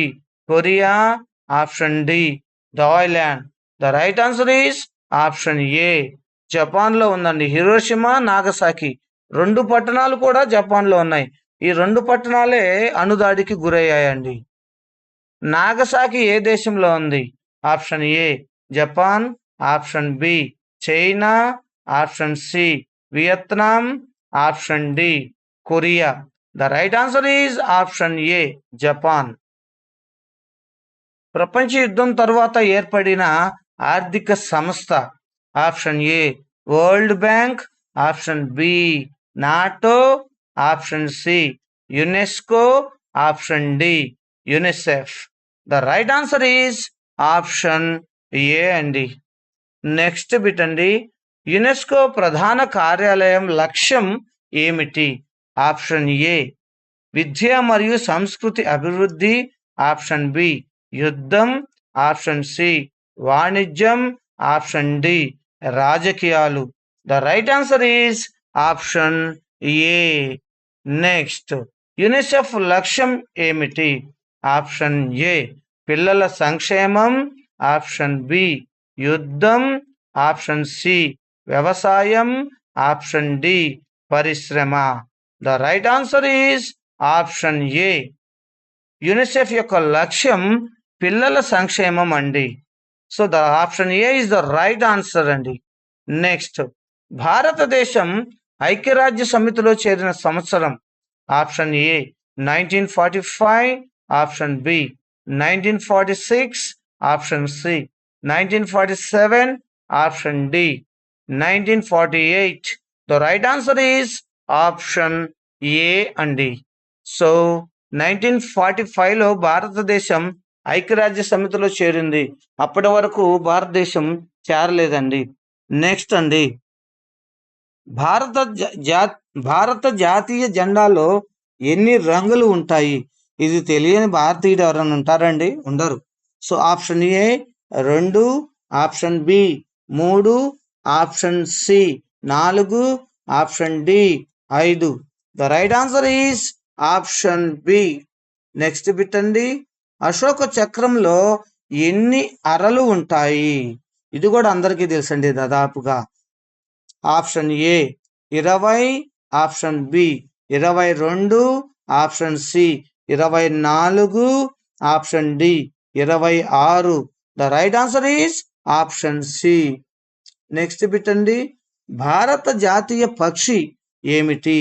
Korea, option D Thailand. The right answer is option A జపాన్లో ఉందండి. హిరోషిమా, నాగసాకి 2 పట్టణాలు కూడా జపాన్లో ఉన్నాయి. ఈ 2 పట్టణాలే అణుదాడికి గురయ్యాయండి. నాగసాకి ఏ దేశంలో ఉంది? Option A Japan, option B China, option C Vietnam, option D Korea. The right answer is option A Japan. ప్రపంచ యుద్ధం తర్వాత ఏర్పడిన ఆర్థిక సంస్థ. Option A world bank, option B NATO, option C UNESCO, option D UNICEF. The right answer is option A అండి. నెక్స్ట్ బిట్ అండి, యునెస్కో ప్రధాన కార్యాలయం లక్ష్యం ఏమిటి? ఆప్షన్ ఏ విద్య మరియు సంస్కృతి అభివృద్ధి, ఆప్షన్ బి యుద్ధం, ఆప్షన్ సి వాణిజ్యం, ఆప్షన్ డి రాజకీయాలు. The right answer is option A. Next, UNICEF లక్ష్యం ఏమిటి? ఆప్షన్ ఏ పిల్లల సంక్షేమం, ఆప్షన్ బి యుద్ధం, ఆప్షన్ సి వ్యవసాయం, ఆప్షన్ డి పరిశ్రమ. The right answer is option A. UNICEF యొక్క లక్ష్యం పిల్లల సంక్షేమం అండి. So the option A is the right answer అండి. నెక్స్ట్, భారతదేశం ఐక్యరాజ్య సమితిలో చేరిన సంవత్సరం. Option A 1945, option B 1946, option C 1947, option D 1948. The right answer is option A అండి. సో 1945లో భారతదేశం ఐక్యరాజ్య సమితిలో చేరింది. అప్పటి వరకు భారతదేశం చేరలేదండి. నెక్స్ట్ అండి, భారత జాతీయ జెండాలో ఎన్ని రంగులు ఉంటాయి? ఇది తెలియని భారతీయుడు ఎవరైనా ఉంటారండి? ఉండరు. So option A 2, option B 3, option C 4, option D 5. The right answer is option B. Next bit అండి, అశోక చక్రంలో ఎన్ని అరలు ఉంటాయి? ఇది కూడా అందరికీ తెలుసండి దాదాపుగా. Option A 20, option B 22, option C 24, option D 26. The right answer is option C. Next bit అండి, భారత జాతీయ పక్షి ఏమిటి?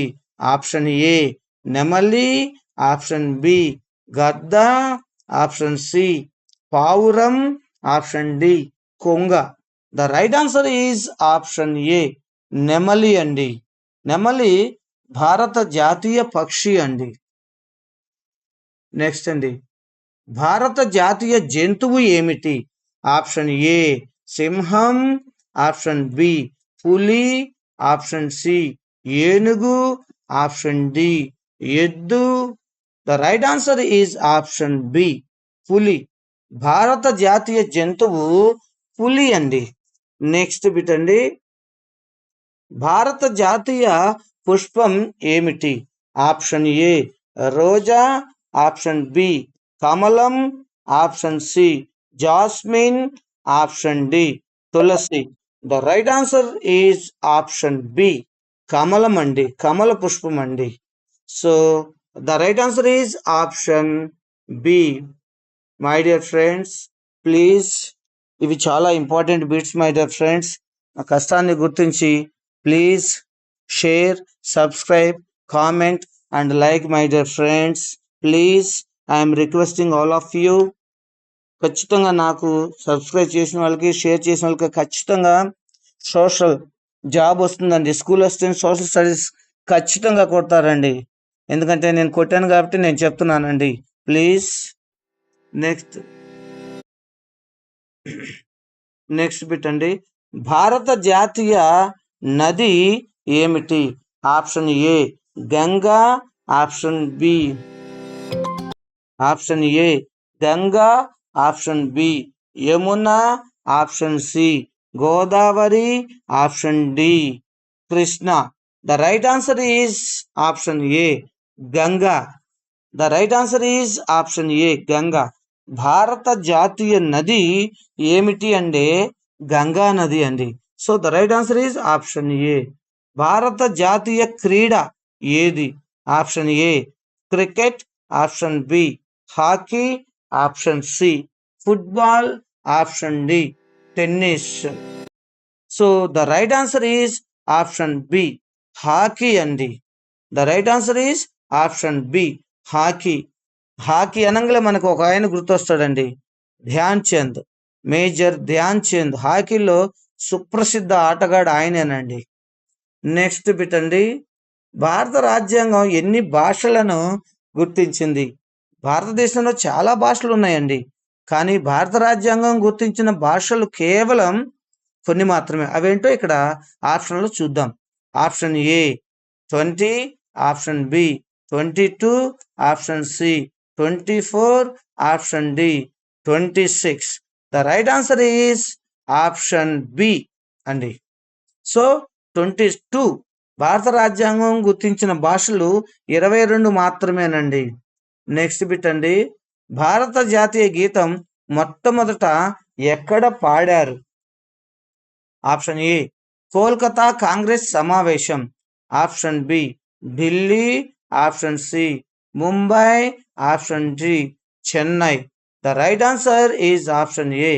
ఆప్షన్ ఏ నెమలి, ఆప్షన్ బి గద్ద, ఆప్షన్ సి పావురం, ఆప్షన్ డి కొంగ. The right answer is option A నెమలి అండి. నెమలి భారత జాతీయ పక్షి అండి. నెక్స్ట్ అండి, భారత జాతీయ జంతువు ఏమిటి? ఆప్షన్ ఏ సింహం, ఆప్షన్ బి పులి, ఆప్షన్ సి ఏనుగు, ఆప్షన్ డి ఎద్దు. The right answer is option B పులి. భారత జాతీయ జంతువు పులి అండి. నెక్స్ట్ బిట్ అండి, భారత జాతీయ పుష్పం ఏమిటి? ఆప్షన్ ఏ రోజా, ఆప్షన్ బి కమలం, option C jasmine, option D తులసి. The right answer is option B కమలం అండి, కమల పుష్పం అండి. So the right answer is option B. My dear friends, please, ఇవి చాలా important bits my dear friends. నా కష్టాన్ని గుర్తించి please share, subscribe, comment and like my dear friends. Please, I am requesting all of you. ఖచ్చితంగా నాకు సబ్స్క్రైబ్ చేసిన వాళ్ళకి, షేర్ చేసిన వాళ్ళకి ఖచ్చితంగా సోషల్ జాబ్ వస్తుందండి. స్కూల్ అసిస్టెంట్ సోషల్ స్టడీస్ ఖచ్చితంగా కొడతారండి. ఎందుకంటే నేను కొట్టాను కాబట్టి నేను చెప్తున్నానండి. ప్లీజ్. నెక్స్ట్ బిట్ అండి. భారత జాతీయ నది ఏమిటి? Option A Ganga, option A Ganga, option B Yamuna, option C Godavari, option D Krishna. The right answer is option A Ganga. The right answer is option A Ganga. Bharat జాతీయ నది ఏమిటి అంటే గంగా నది అండి. So the right answer is option A. Bharat జాతీయ క్రీడ ఏది? Option A cricket, option B hockey, option C football, option D tennis. So the right answer is option B hockey అండి. The right answer is option B hockey. Hockey అనగానే మనకు ఒక ఆయన గుర్తొస్తాడండి, ధ్యాన్ చంద్. మేజర్ ధ్యాన్ చంద్ హాకీలో సుప్రసిద్ధ ఆటగాడు ఆయనేనండి. నెక్స్ట్ బిట్ అండి. భారత రాజ్యాంగం ఎన్ని భాషలను గుర్తించింది? భారతదేశంలో చాలా భాషలు ఉన్నాయండి, కానీ భారత రాజ్యాంగం గుర్తించిన భాషలు కేవలం కొన్ని మాత్రమే. అవేంటో ఇక్కడ ఆప్షన్లో చూద్దాం. Option A 20, option B 22, option C 24, option D 26. The right answer is option B అండి. సో 22 భారత రాజ్యాంగం గుర్తించిన భాషలు 22 మాత్రమేనండి. నెక్స్ట్ బిట్ అండి. భారత జాతీయ గీతం మొట్టమొదట ఎక్కడ పాడారు? ఆప్షన్ ఏ కోల్కతా కాంగ్రెస్ సమావేశం, option B Delhi, option C Mumbai, option D Chennai. The right answer is option A.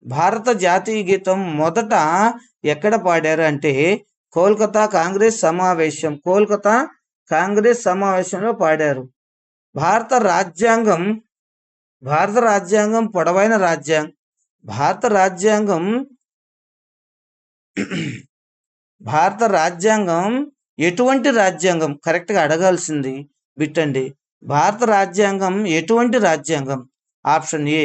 Bharat జాతీయ గీతం మొదట ఎక్కడ పాడారు అంటే కోల్కతా కాంగ్రెస్ సమావేశంలో పాడారు. భారత రాజ్యాంగం పొడవైన రాజ్యాంగం. భారత రాజ్యాంగం ఎటువంటి రాజ్యాంగం? కరెక్ట్గా అడగాల్సింది బిట్టండి. భారత రాజ్యాంగం ఎటువంటి రాజ్యాంగం? ఆప్షన్ ఏ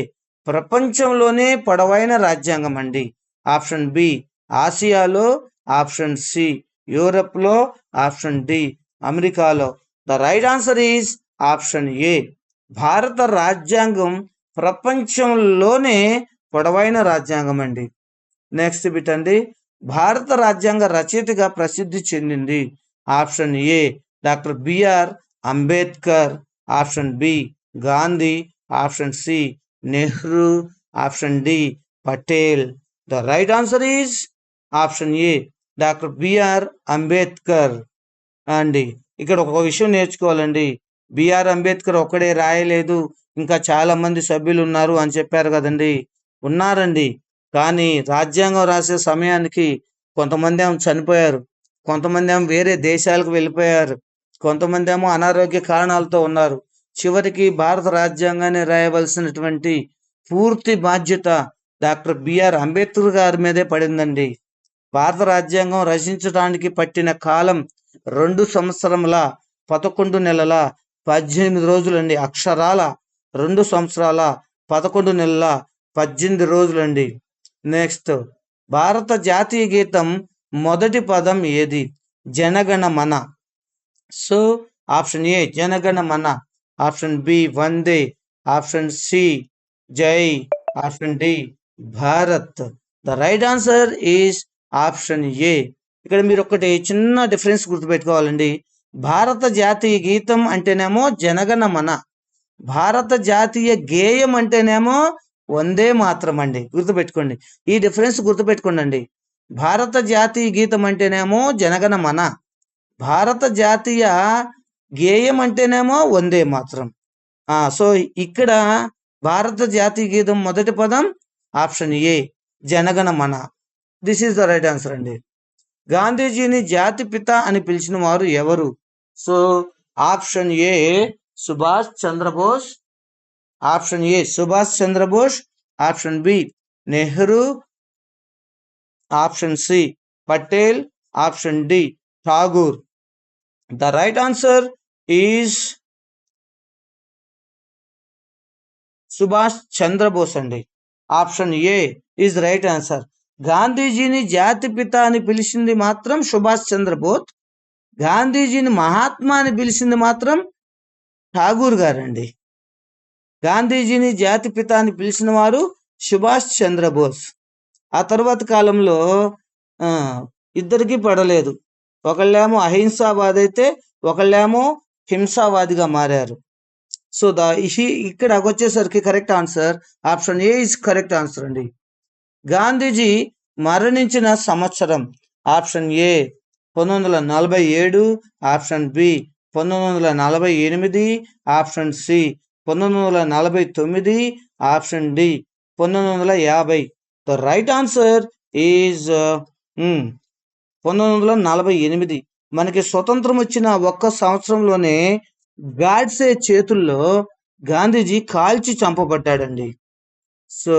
ప్రపంచంలోనే పొడవైన రాజ్యాంగం అండి, ఆప్షన్ బి ఆసియాలో, ఆప్షన్ సి యూరప్లో, ఆప్షన్ డి అమెరికాలో. The right answer is option A. భారత రాజ్యాంగం ప్రపంచంలోనే పొడవైన రాజ్యాంగం అండి. నెక్స్ట్ బిట్ అండి. భారత రాజ్యాంగ రచయితగా ప్రసిద్ధి చెందింది? Option A doctor BR Ambedkar, option B Gandhi, option C Nehru, option D Patel. The right answer is option A doctor BR Ambedkar అండి. ఇక్కడ ఒక విషయం నేర్చుకోవాలండి. బిఆర్ అంబేద్కర్ ఒక్కడే రాయలేదు, ఇంకా చాలా మంది సభ్యులు ఉన్నారు అని చెప్పారు కదండి. ఉన్నారండి, కానీ రాజ్యాంగం రాసే సమయానికి కొంతమంది ఏమో చనిపోయారు, కొంతమంది ఏమో వేరే దేశాలకు వెళ్ళిపోయారు, కొంతమంది ఏమో అనారోగ్య కారణాలతో ఉన్నారు. చివరికి భారత రాజ్యాంగాన్ని రాయవలసినటువంటి పూర్తి బాధ్యత డాక్టర్ బిఆర్ అంబేద్కర్ గారి మీదే పడిందండి. భారత రాజ్యాంగం రచించడానికి పట్టిన కాలం 2 సంవత్సరముల 11 నెలల 18 రోజులండి. అక్షరాల 2 సంవత్సరాల 11 నెలల 18 రోజులండి. నెక్స్ట్, భారత జాతీయ గీతం మొదటి పదం ఏది? Janaganamana. So option A Janaganamana, option B Vande, option C Jai, option D Bharat. The right answer is option A. ఇక్కడ మీరు ఒకటి చిన్న డిఫరెన్స్ గుర్తుపెట్టుకోవాలండి. భారత జాతీయ గీతం అంటేనేమో జనగణమన, భారత జాతీయ గేయం అంటేనేమో వందే మాత్రం అండి. గుర్తుపెట్టుకోండి, ఈ డిఫరెన్స్ గుర్తుపెట్టుకోండి. భారత జాతీయ గీతం అంటేనేమో జనగణమన, భారత జాతీయ గేయం అంటేనేమో వందే మాత్రం. సో ఇక్కడ భారత జాతీయ గీతం మొదటి పదం option A Janaganamana. This is the right answer అండి. గాంధీజీని జాతి పిత అని పిలిచిన వారు ఎవరు? So option A Subhash Chandrabose, option A Subhash Chandrabose, option B Nehru, option C Patel, option D Tagore. The right answer is Subhash Chandrabose అండి. Option A is right answer. గాంధీజీని జాతిపిత అని పిలిచింది మాత్రం సుభాష్ చంద్రబోస్, గాంధీజీని మహాత్మా అని పిలిచింది మాత్రం ఠాగూర్ గారండి. గాంధీజీని జాతిపిత అని పిలిచిన వారు సుభాష్ చంద్రబోస్. ఆ తర్వాత కాలంలో ఇద్దరికీ పడలేదు. ఒకళ్ళేమో అహింసావాది అయితే ఒకళ్ళేమో హింసావాదిగా మారారు. సో ఇక్కడ వచ్చేసరికి correct answer option A is correct answer అండి. గాంధీజీ మరణించిన సంవత్సరం option A 1947, option B 1948, option C 1949, option D 1950. The right answer is 1948. మనకి స్వతంత్రం వచ్చిన ఒక్క సంవత్సరంలోనే గాడ్సే చేతుల్లో గాంధీజీ కాల్చి చంపబడ్డాడండి. సో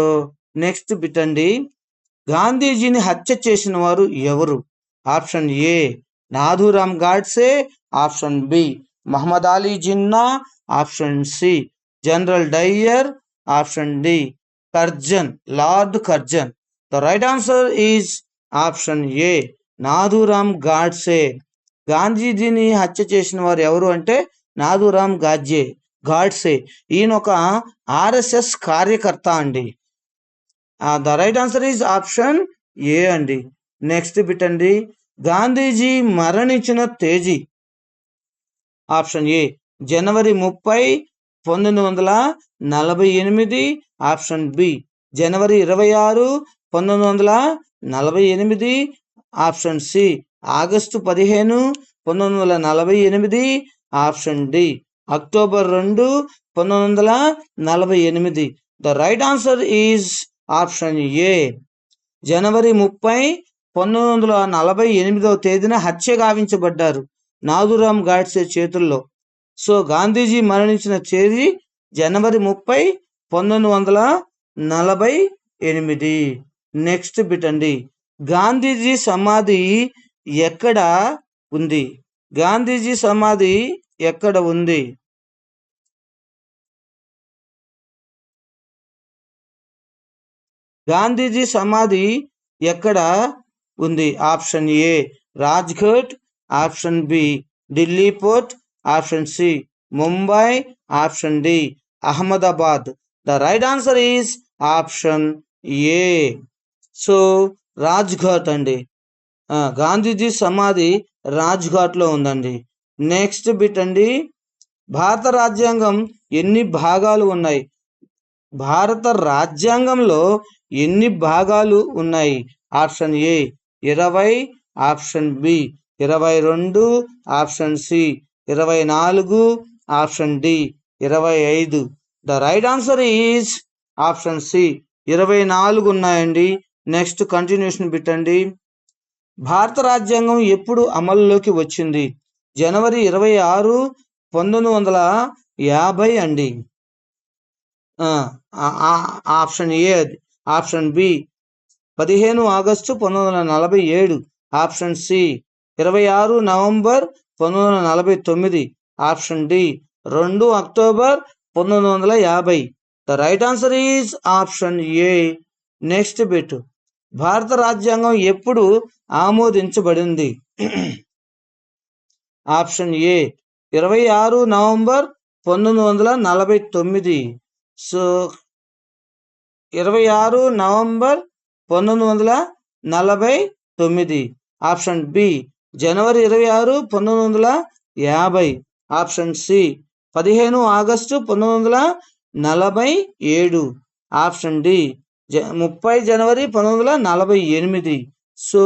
నెక్స్ట్ బిట్ అండి, గాంధీజీని హత్య చేసిన వారు ఎవరు? Option A Nathuram Godse, option B Muhammad Ali Jinnah, option C general Dyer, option D Curzon, lord Curzon. The right answer is option A Nathuram Godse. గాంధీజీని హత్య చేసిన వారు ఎవరు అంటే నాథూరామ్ గాడ్సే. ఈయన ఒక ఆర్ఎస్ఎస్ కార్యకర్త అండి. The right answer is option A అండి. నెక్స్ట్ బిట్ అండి, గాంధీజీ మరణించిన తేదీ ఆప్షన్ ఏ జనవరి 30, 1948, ఆప్షన్ బి జనవరి 26, 1948, option C August 15, 1948, option D October 2, 1948. The right answer is option A జనవరి 30, 1948 తేదీన హత్య గావించబడ్డారు నాథూరామ్ గాడ్సే చేతుల్లో. సో గాంధీజీ మరణించిన తేదీ జనవరి 30, 1948. నెక్స్ట్ బిట్ అండి, గాంధీజీ సమాధి ఎక్కడ ఉంది? గాంధీజీ సమాధి ఎక్కడ ఉంది? గాంధీజీ సమాధి ఎక్కడ ఉంది? Option A Rajghat, option B Delhi fort, option C Mumbai, option D Ahmedabad. The right answer is option A. So Rajghat అండి. గాంధీజీ సమాధి రాజ్ఘాట్లో ఉందండి. నెక్స్ట్ బిట్ అండి, భారత రాజ్యాంగం ఎన్ని భాగాలు ఉన్నాయి? భారత రాజ్యాంగంలో ఎన్ని భాగాలు ఉన్నాయి? Option A 20, option B 22, option C 24, option D 25. The right answer is option C 24 ఉన్నాయండి. నెక్స్ట్ కంటిన్యూషన్ బిట్ అండి, భారత రాజ్యాంగం ఎప్పుడు అమల్లోకి వచ్చింది? జనవరి 26, 1950 అండి. Option A. Option B 15 August 1947, option C 26 November 1949, option D 2 October 1950. The right answer is option A. Next bit, Bharat రాజ్యాంగం ఎప్పుడు ఆమోదించబడింది? Option A 26 November 1949. So 26 November 1949. Option B జనవరి 26, 1950, option C 15 August 1947, option D 30 జనవరి 1948. సో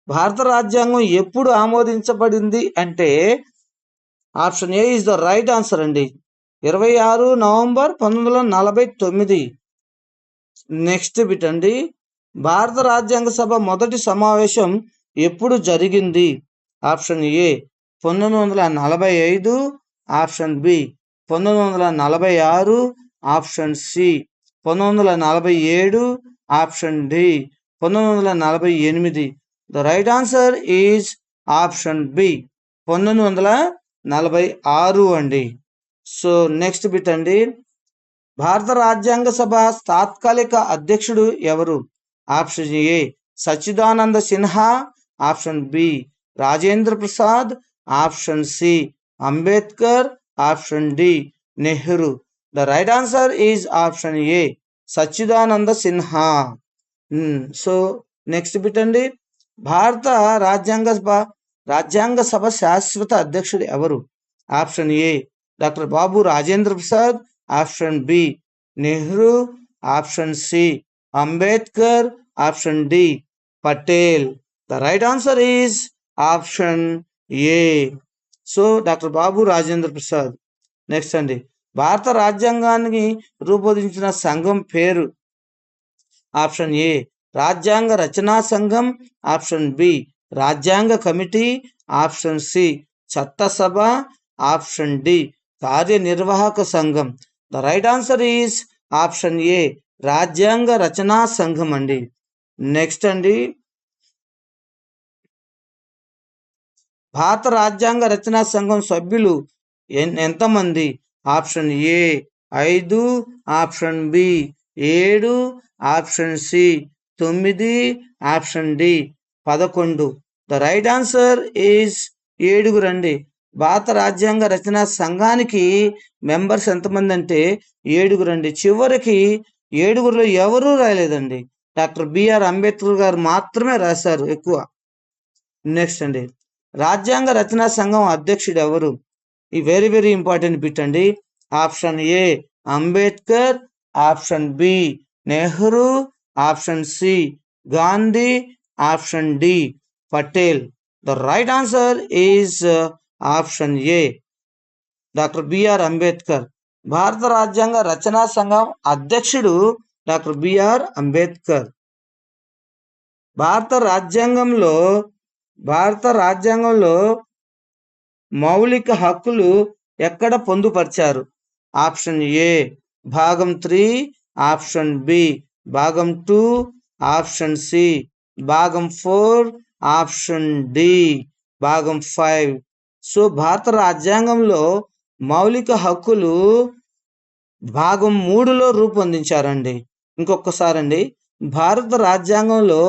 భారత రాజ్యాంగం ఎప్పుడు ఆమోదించబడింది అంటే option A is the right answer అండి, 26 నవంబర్ 1949. నెక్స్ట్ బిట్ అండి, భారత రాజ్యాంగ సభ మొదటి సమావేశం ఎప్పుడు జరిగింది? Option A 1945, option B 1946, option C 1947, option D 1948. The right answer is option B 1946 అండి. సో నెక్స్ట్ బిట్ అండి, భారత రాజ్యాంగ సభ తాత్కాలిక అధ్యక్షుడు ఎవరు? Option A Sachchidananda Sinha, option B Rajendra Prasad, option C Ambedkar, option D Nehru. The right answer is option A Sachchidananda Sinha. So next bit అండి, భారత రాజ్యాంగ సభ శాశ్వత అధ్యక్షుడు ఎవరు? Option A doctor Babu Rajendra Prasad, option B Nehru, option C Ambedkar, option D Patel. The right answer is option A. So doctor Babu Rajendra Prasad. Next అండి, భారత రాజ్యాంగాన్ని రూపొందించిన సంఘం పేరు? ఆప్షన్ ఏ రాజ్యాంగ రచనా సంఘం, ఆప్షన్ బి రాజ్యాంగ కమిటీ, ఆప్షన్ సి చట్టసభ, ఆప్షన్ డి కార్యనిర్వాహక సంఘం. The right answer is option A రాజ్యాంగ రచనా సంఘం అండి. నెక్స్ట్ అండి, భారత రాజ్యాంగ రచనా సంఘం సభ్యులు ఎంతమంది? Option A 5, option B 7, option C 9, option D 11. The right answer is 7 అండి. భారత రాజ్యాంగ రచనా సంఘానికి మెంబర్స్ ఎంతమంది అంటే 7 అండి. చివరికి 7లో ఎవరూ రాయలేదండి, డాక్టర్ బిఆర్ అంబేద్కర్ గారు మాత్రమే రాశారు ఎక్కువ. నెక్స్ట్ అండి, రాజ్యాంగ రచనా సంఘం అధ్యక్షుడు ఎవరు? ఈ వెరీ వెరీ ఇంపార్టెంట్ బిట్ అండి. Option A Ambedkar, option B Nehru, option C Gandhi, option D Patel. The right answer is option A doctor BR Ambedkar. Bharat రాజ్యాంగ రచనా సంఘం అధ్యక్షుడు డాక్టర్ బిఆర్ అంబేద్కర్. భారత రాజ్యాంగంలో మౌలిక హక్కులు ఎక్కడ పొందుపరిచారు? ఆప్షన్ ఏ భాగం 3, ఆప్షన్ బి భాగం 2, ఆప్షన్ సి భాగం 4, ఆప్షన్ డి భాగం 5. సో భారత రాజ్యాంగంలో మౌలిక హక్కులు భాగం 3లో రూపొందించారండి. ఇంకొకసారి అండి, భారత రాజ్యాంగంలో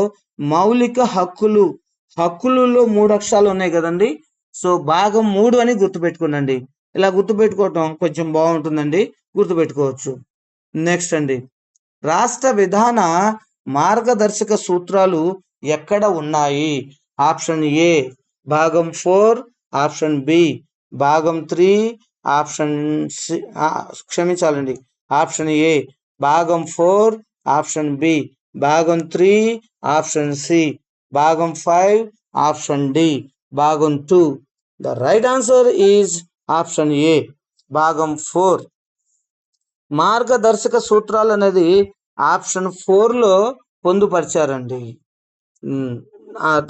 మౌలిక హక్కులలో 3 అక్షరాలు ఉన్నాయి కదండి. సో భాగం 3 అని గుర్తుపెట్టుకోండి. ఇలా గుర్తుపెట్టుకోవటం కొంచెం బాగుంటుందండి, గుర్తుపెట్టుకోవచ్చు. నెక్స్ట్ అండి, రాష్ట్ర విధాన మార్గదర్శక సూత్రాలు ఎక్కడ ఉన్నాయి? ఆప్షన్ ఏ భాగం 4, ఆప్షన్ బి భాగం 3, ఆప్షన్ సి క్షమించాలండి, ఆప్షన్ ఏ భాగం 4, ఆప్షన్ బి భాగం 3, ఆప్షన్ సి భాగం 5, ఆప్షన్ డి భాగం 2. The right answer is option A భాగం 4. మార్గదర్శక సూత్రాలు అనేది ఆప్షన్ 4లో పొందుపరిచారండి.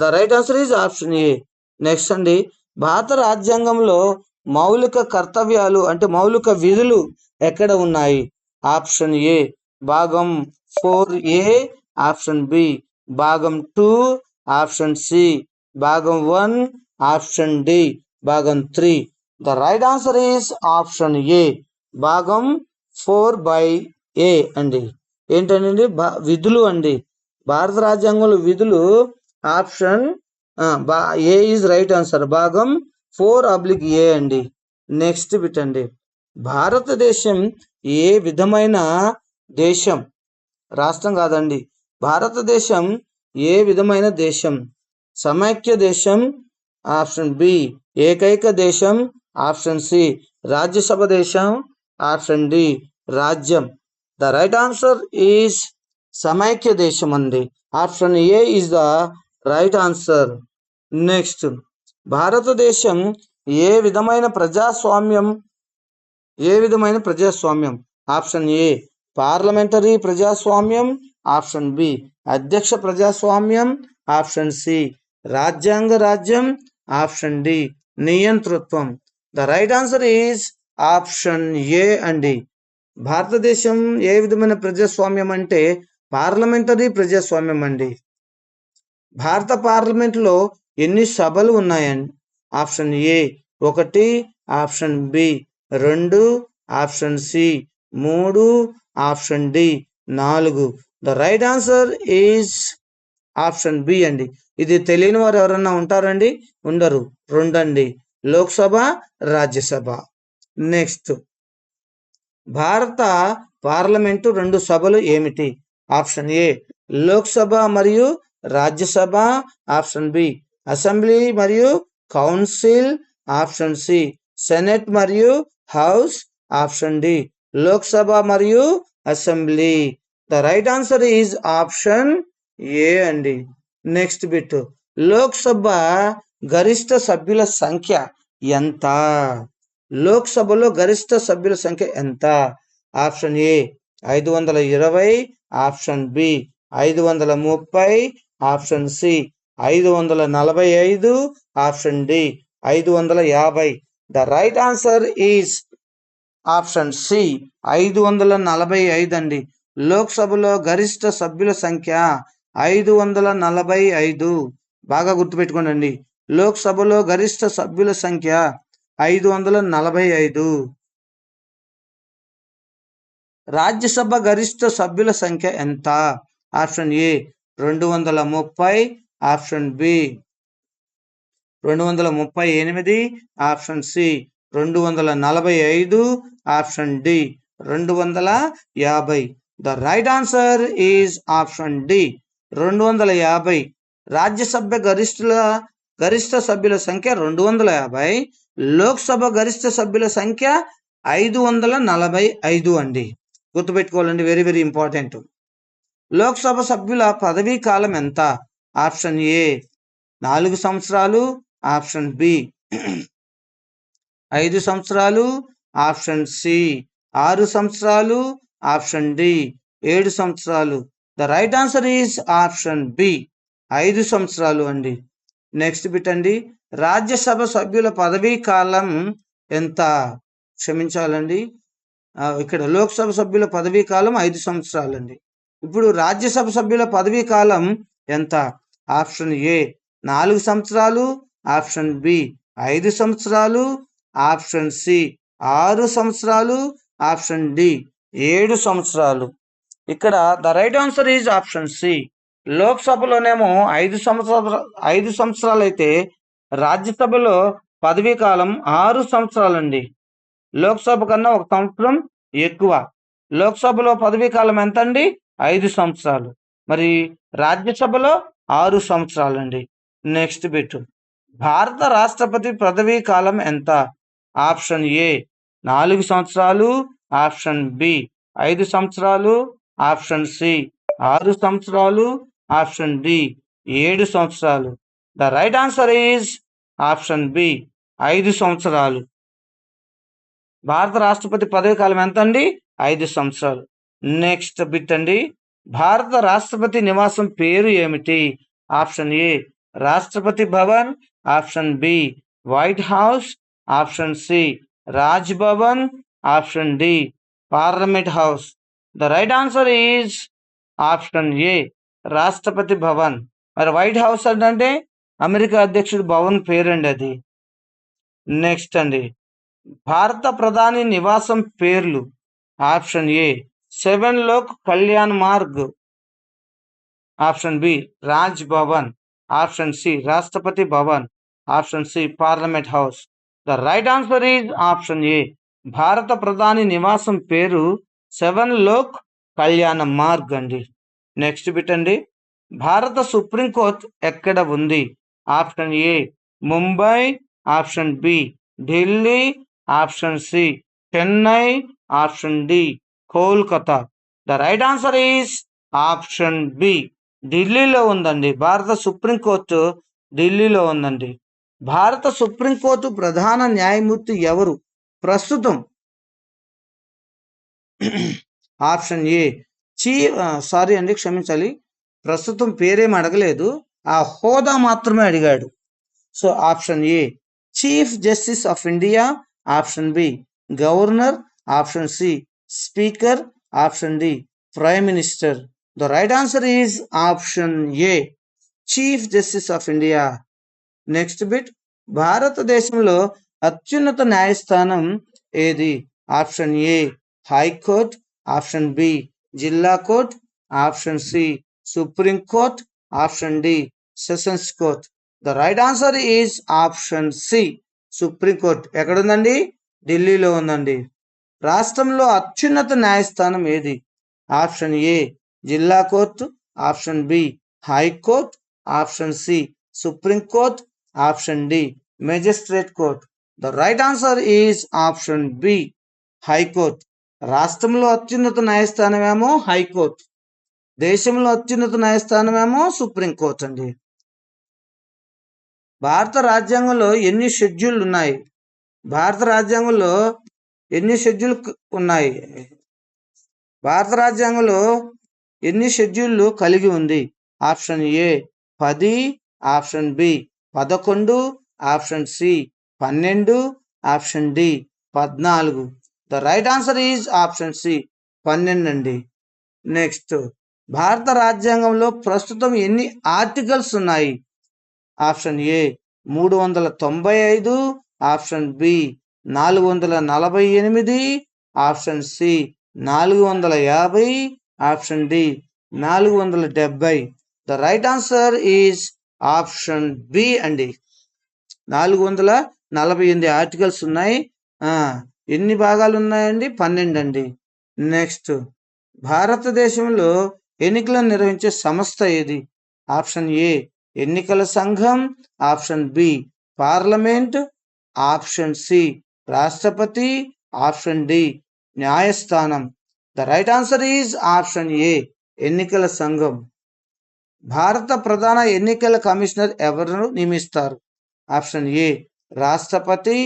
The right answer is option A. Next అండి, భారత రాజ్యాంగంలో మౌలిక కర్తవ్యాలు అంటే మౌలిక విధులు ఎక్కడ ఉన్నాయి? ఆప్షన్ ఏ భాగం 4A, ఆప్షన్ బి భాగం 2, ఆప్షన్ సి భాగం 1, ఆప్షన్ డి భాగం 3. The right answer is option A భాగం 4/A అండి. ఏంటండి విధులు అండి, భారత రాజ్యాంగంలో విధులు option A is right answer, భాగం 4/A అండి. నెక్స్ట్ బిట్ అండి, భారతదేశం ఏ విధమైన దేశం? రాష్ట్రం కాదండి, భారతదేశం ఏ విధమైన దేశం? సమైక్య దేశం, ఆప్షన్ బి ఏకైక దేశం, ఆప్షన్ సి రాజ్యసభ దేశం, ఆప్షన్ డి రాజ్యం. ద రైట్ ఆన్సర్ ఈజ్ సమైక్య దేశం అండి. Option A is the right answer. Next, భారతదేశం ఏ విధమైన ప్రజాస్వామ్యం? ఆప్షన్ ఏ పార్లమెంటరీ ప్రజాస్వామ్యం, ఆప్షన్ బి అధ్యక్ష ప్రజాస్వామ్యం, ఆప్షన్ సి రాజ్యాంగ రాజ్యం, ఆప్షన్ డి నియంతృత్వం. The right answer is option A అండి. భారతదేశం ఏ విధమైన ప్రజాస్వామ్యం అంటే పార్లమెంటరీ ప్రజాస్వామ్యం అండి. భారత పార్లమెంట్లో ఎన్ని సభలు ఉన్నాయండి? Option A 1, option B 2, option C 3, option D 4. The right answer is option B అండి. ఇది తెలియని వారు ఎవరన్నా ఉంటారండి? ఉండరు. 2 అండి, లోక్సభ, రాజ్యసభ. నెక్స్ట్, భారత పార్లమెంటు 2 సభలు ఏమిటి? ఆప్షన్ ఏ లోక్సభ మరియు రాజ్యసభ, ఆప్షన్ బి అసెంబ్లీ మరియు కౌన్సిల్, ఆప్షన్ సి సెనెట్ మరియు హౌస్, ఆప్షన్ డి లోక్సభ మరియు assembly. The right answer is option A అండి. నెక్స్ట్ బిట్, లోక్సభ గరిష్ట సభ్యుల సంఖ్య ఎంత? లోక్సభలో గరిష్ట సభ్యుల సంఖ్య ఎంత? Option A 520, option B 530, option C 545, option D 550. The right answer is option C 545 అండి. లోక్సభలో గరిష్ట సభ్యుల సంఖ్య 545. బాగా గుర్తుపెట్టుకోండి. లోక్సభలో గరిష్ట సభ్యుల సంఖ్య 545. రాజ్యసభ గరిష్ట సభ్యుల సంఖ్య ఎంత? Option A 230, option B 238, option C 245, option D 250. The right answer is option D 250. Rajya Sabha గరిష్ట సభ్యుల సంఖ్య 250, లోక్సభ గరిష్ట సభ్యుల సంఖ్య 545 అండి. గుర్తుపెట్టుకోవాలండి, వెరీ వెరీ ఇంపార్టెంట్. లోక్సభ సభ్యుల పదవీ కాలం ఎంత? ఆప్షన్ ఏ 4 సంవత్సరాలు, ఆప్షన్ బి 5 సంవత్సరాలు, ఆప్షన్ సి 6 సంవత్సరాలు, ఆప్షన్ డి 7 సంవత్సరాలు. The right answer is option B 5 సంవత్సరాలు అండి. నెక్స్ట్ బిట్ అండి, రాజ్యసభ సభ్యుల పదవీ కాలం ఎంత? క్షమించాలండి, ఇక్కడ లోక్సభ సభ్యుల పదవీ కాలం 5 సంవత్సరాలండి. ఇప్పుడు రాజ్యసభ సభ్యుల పదవీ కాలం ఎంత? ఆప్షన్ ఏ 4 సంవత్సరాలు, ఆప్షన్ బి 5 సంవత్సరాలు, ఆప్షన్ సి 6 సంవత్సరాలు, ఆప్షన్ డి 7 సంవత్సరాలు. ఇక్కడ the right answer is option C. లోక్సభలోనేమో 5 సంవత్సరాలు అయితే రాజ్యసభలో పదవీ కాలం 6 సంవత్సరాలండి. లోక్సభ కన్నా 1 సంవత్సరం ఎక్కువ. లోక్సభలో పదవీ కాలం ఎంత అండి? 5 సంవత్సరాలు. మరి రాజ్యసభలో 6 సంవత్సరాలండి. నెక్స్ట్ బిట్, భారత రాష్ట్రపతి పదవీ కాలం ఎంత? ఆప్షన్ ఏ 4 సంవత్సరాలు, ఆప్షన్ బి 5 సంవత్సరాలు, ఆప్షన్ సి 6 సంవత్సరాలు, ఆప్షన్ డి 7 సంవత్సరాలు. The right answer is option B 5 సంవత్సరాలు. భారత రాష్ట్రపతి పదవి కాలం ఎంత అండి? 5 సంవత్సరాలు. నెక్స్ట్ బిట్ అండి, భారత రాష్ట్రపతి నివాసం పేరు ఏమిటి? Option A Rashtrapati Bhavan, option B white house, option C Raj Bhavan, option D parliament house. The right answer is option A Rashtrapati Bhavan. మరి వైట్ హౌస్ అంటే అమెరికా అధ్యక్షుడు భవన్ పేరండి అది. నెక్స్ట్ అండి, భారత ప్రధాని నివాసం పేర్లు. Option A 7 Lok Kalyan Marg, option B Raj Bhavan, option C Rashtrapati Bhavan, option C parliament house. The right answer is option A. భారత ప్రధాని నివాసం పేరు 7 లోక్ కళ్యాణ మార్గ్ అండి. నెక్స్ట్ బిట్ అండి, భారత సుప్రీంకోర్టు ఎక్కడ ఉంది? Option A Mumbai, option B Delhi, option C Chennai, option D Kolkata. The right answer is option B ఢిల్లీలో ఉందండి. భారత సుప్రీంకోర్టు ఢిల్లీలో ఉందండి. భారత సుప్రీంకోర్టు ప్రధాన న్యాయమూర్తి ఎవరు ప్రస్తుతం? ఆప్షన్ ఏ క్షమించాలి, ప్రస్తుతం పేరేం అడగలేదు, ఆ హోదా మాత్రమే అడిగాడు. So option A chief justice of India, option B governor, option C speaker, option D prime minister. The right answer is option A chief justice of India. Next bit, భారతదేశంలో అత్యున్నత న్యాయస్థానం ఏది? Option A high court, option B జిల్లా court, option C supreme court, option D sessions court. The right answer is option C supreme court. ఎక్కడుందండి? ఢిల్లీలో ఉందండి. రాష్ట్రంలో అత్యున్నత న్యాయస్థానం ఏది? ఆప్షన్ ఏ జిల్లా court, option B high court, option C supreme court, option D magistrate court. The right answer is option B high court. రాష్ట్రంలో అత్యున్నత న్యాయస్థానం ఏమో హైకోర్టు, దేశంలో అత్యున్నత న్యాయస్థానం ఏమో సుప్రీం కోర్ట్ అండి. భారత రాజ్యాంగంలో ఎన్ని షెడ్యూల్ ఉన్నాయి? భారత రాజ్యాంగంలో ఎన్ని షెడ్యూల్ ఉన్నాయి? భారత రాజ్యాంగంలో ఎన్ని షెడ్యూళ్ళు కలిగి ఉంది? Option A 10, option B 11, option C 12, option D 14. The right answer is option C 12 అండి. నెక్స్ట్, భారత రాజ్యాంగంలో ప్రస్తుతం ఎన్ని ఆర్టికల్స్ ఉన్నాయి? Option A 395, option B 448, option C 450, option D 470. The right answer is option B అండి. 448 ఆర్టికల్స్ ఉన్నాయి. ఎన్ని భాగాలు ఉన్నాయండి? 12 అండి. నెక్స్ట్, భారతదేశంలో ఎన్నికలను నిర్వహించే సంస్థ ఏది? ఆప్షన్ ఏ ఎన్నికల సంఘం, option B parliament, option C రాష్ట్రపతి, ఆప్షన్ డి న్యాయస్థానం. The right answer is option A ఎన్నికల సంఘం. భారత ప్రధాన ఎన్నికల కమిషనర్ ఎవరు నియమిస్తారు? ఆప్షన్ ఏ రాష్ట్రపతి,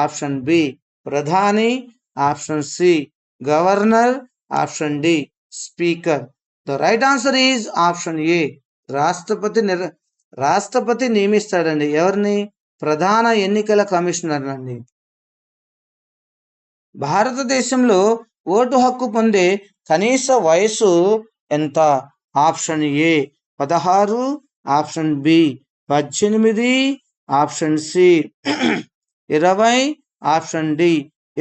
ఆప్షన్ బి ప్రధాని, option C governor, option D speaker. The right answer is option A రాష్ట్రపతి నియమిస్తాడండి. ఎవరిని? ప్రధాన ఎన్నికల కమిషనర్ అండి. భారతదేశంలో ఓటు హక్కు పొందే కనీస వయసు ఎంత? Option A 16, option B 18, option C 20, option D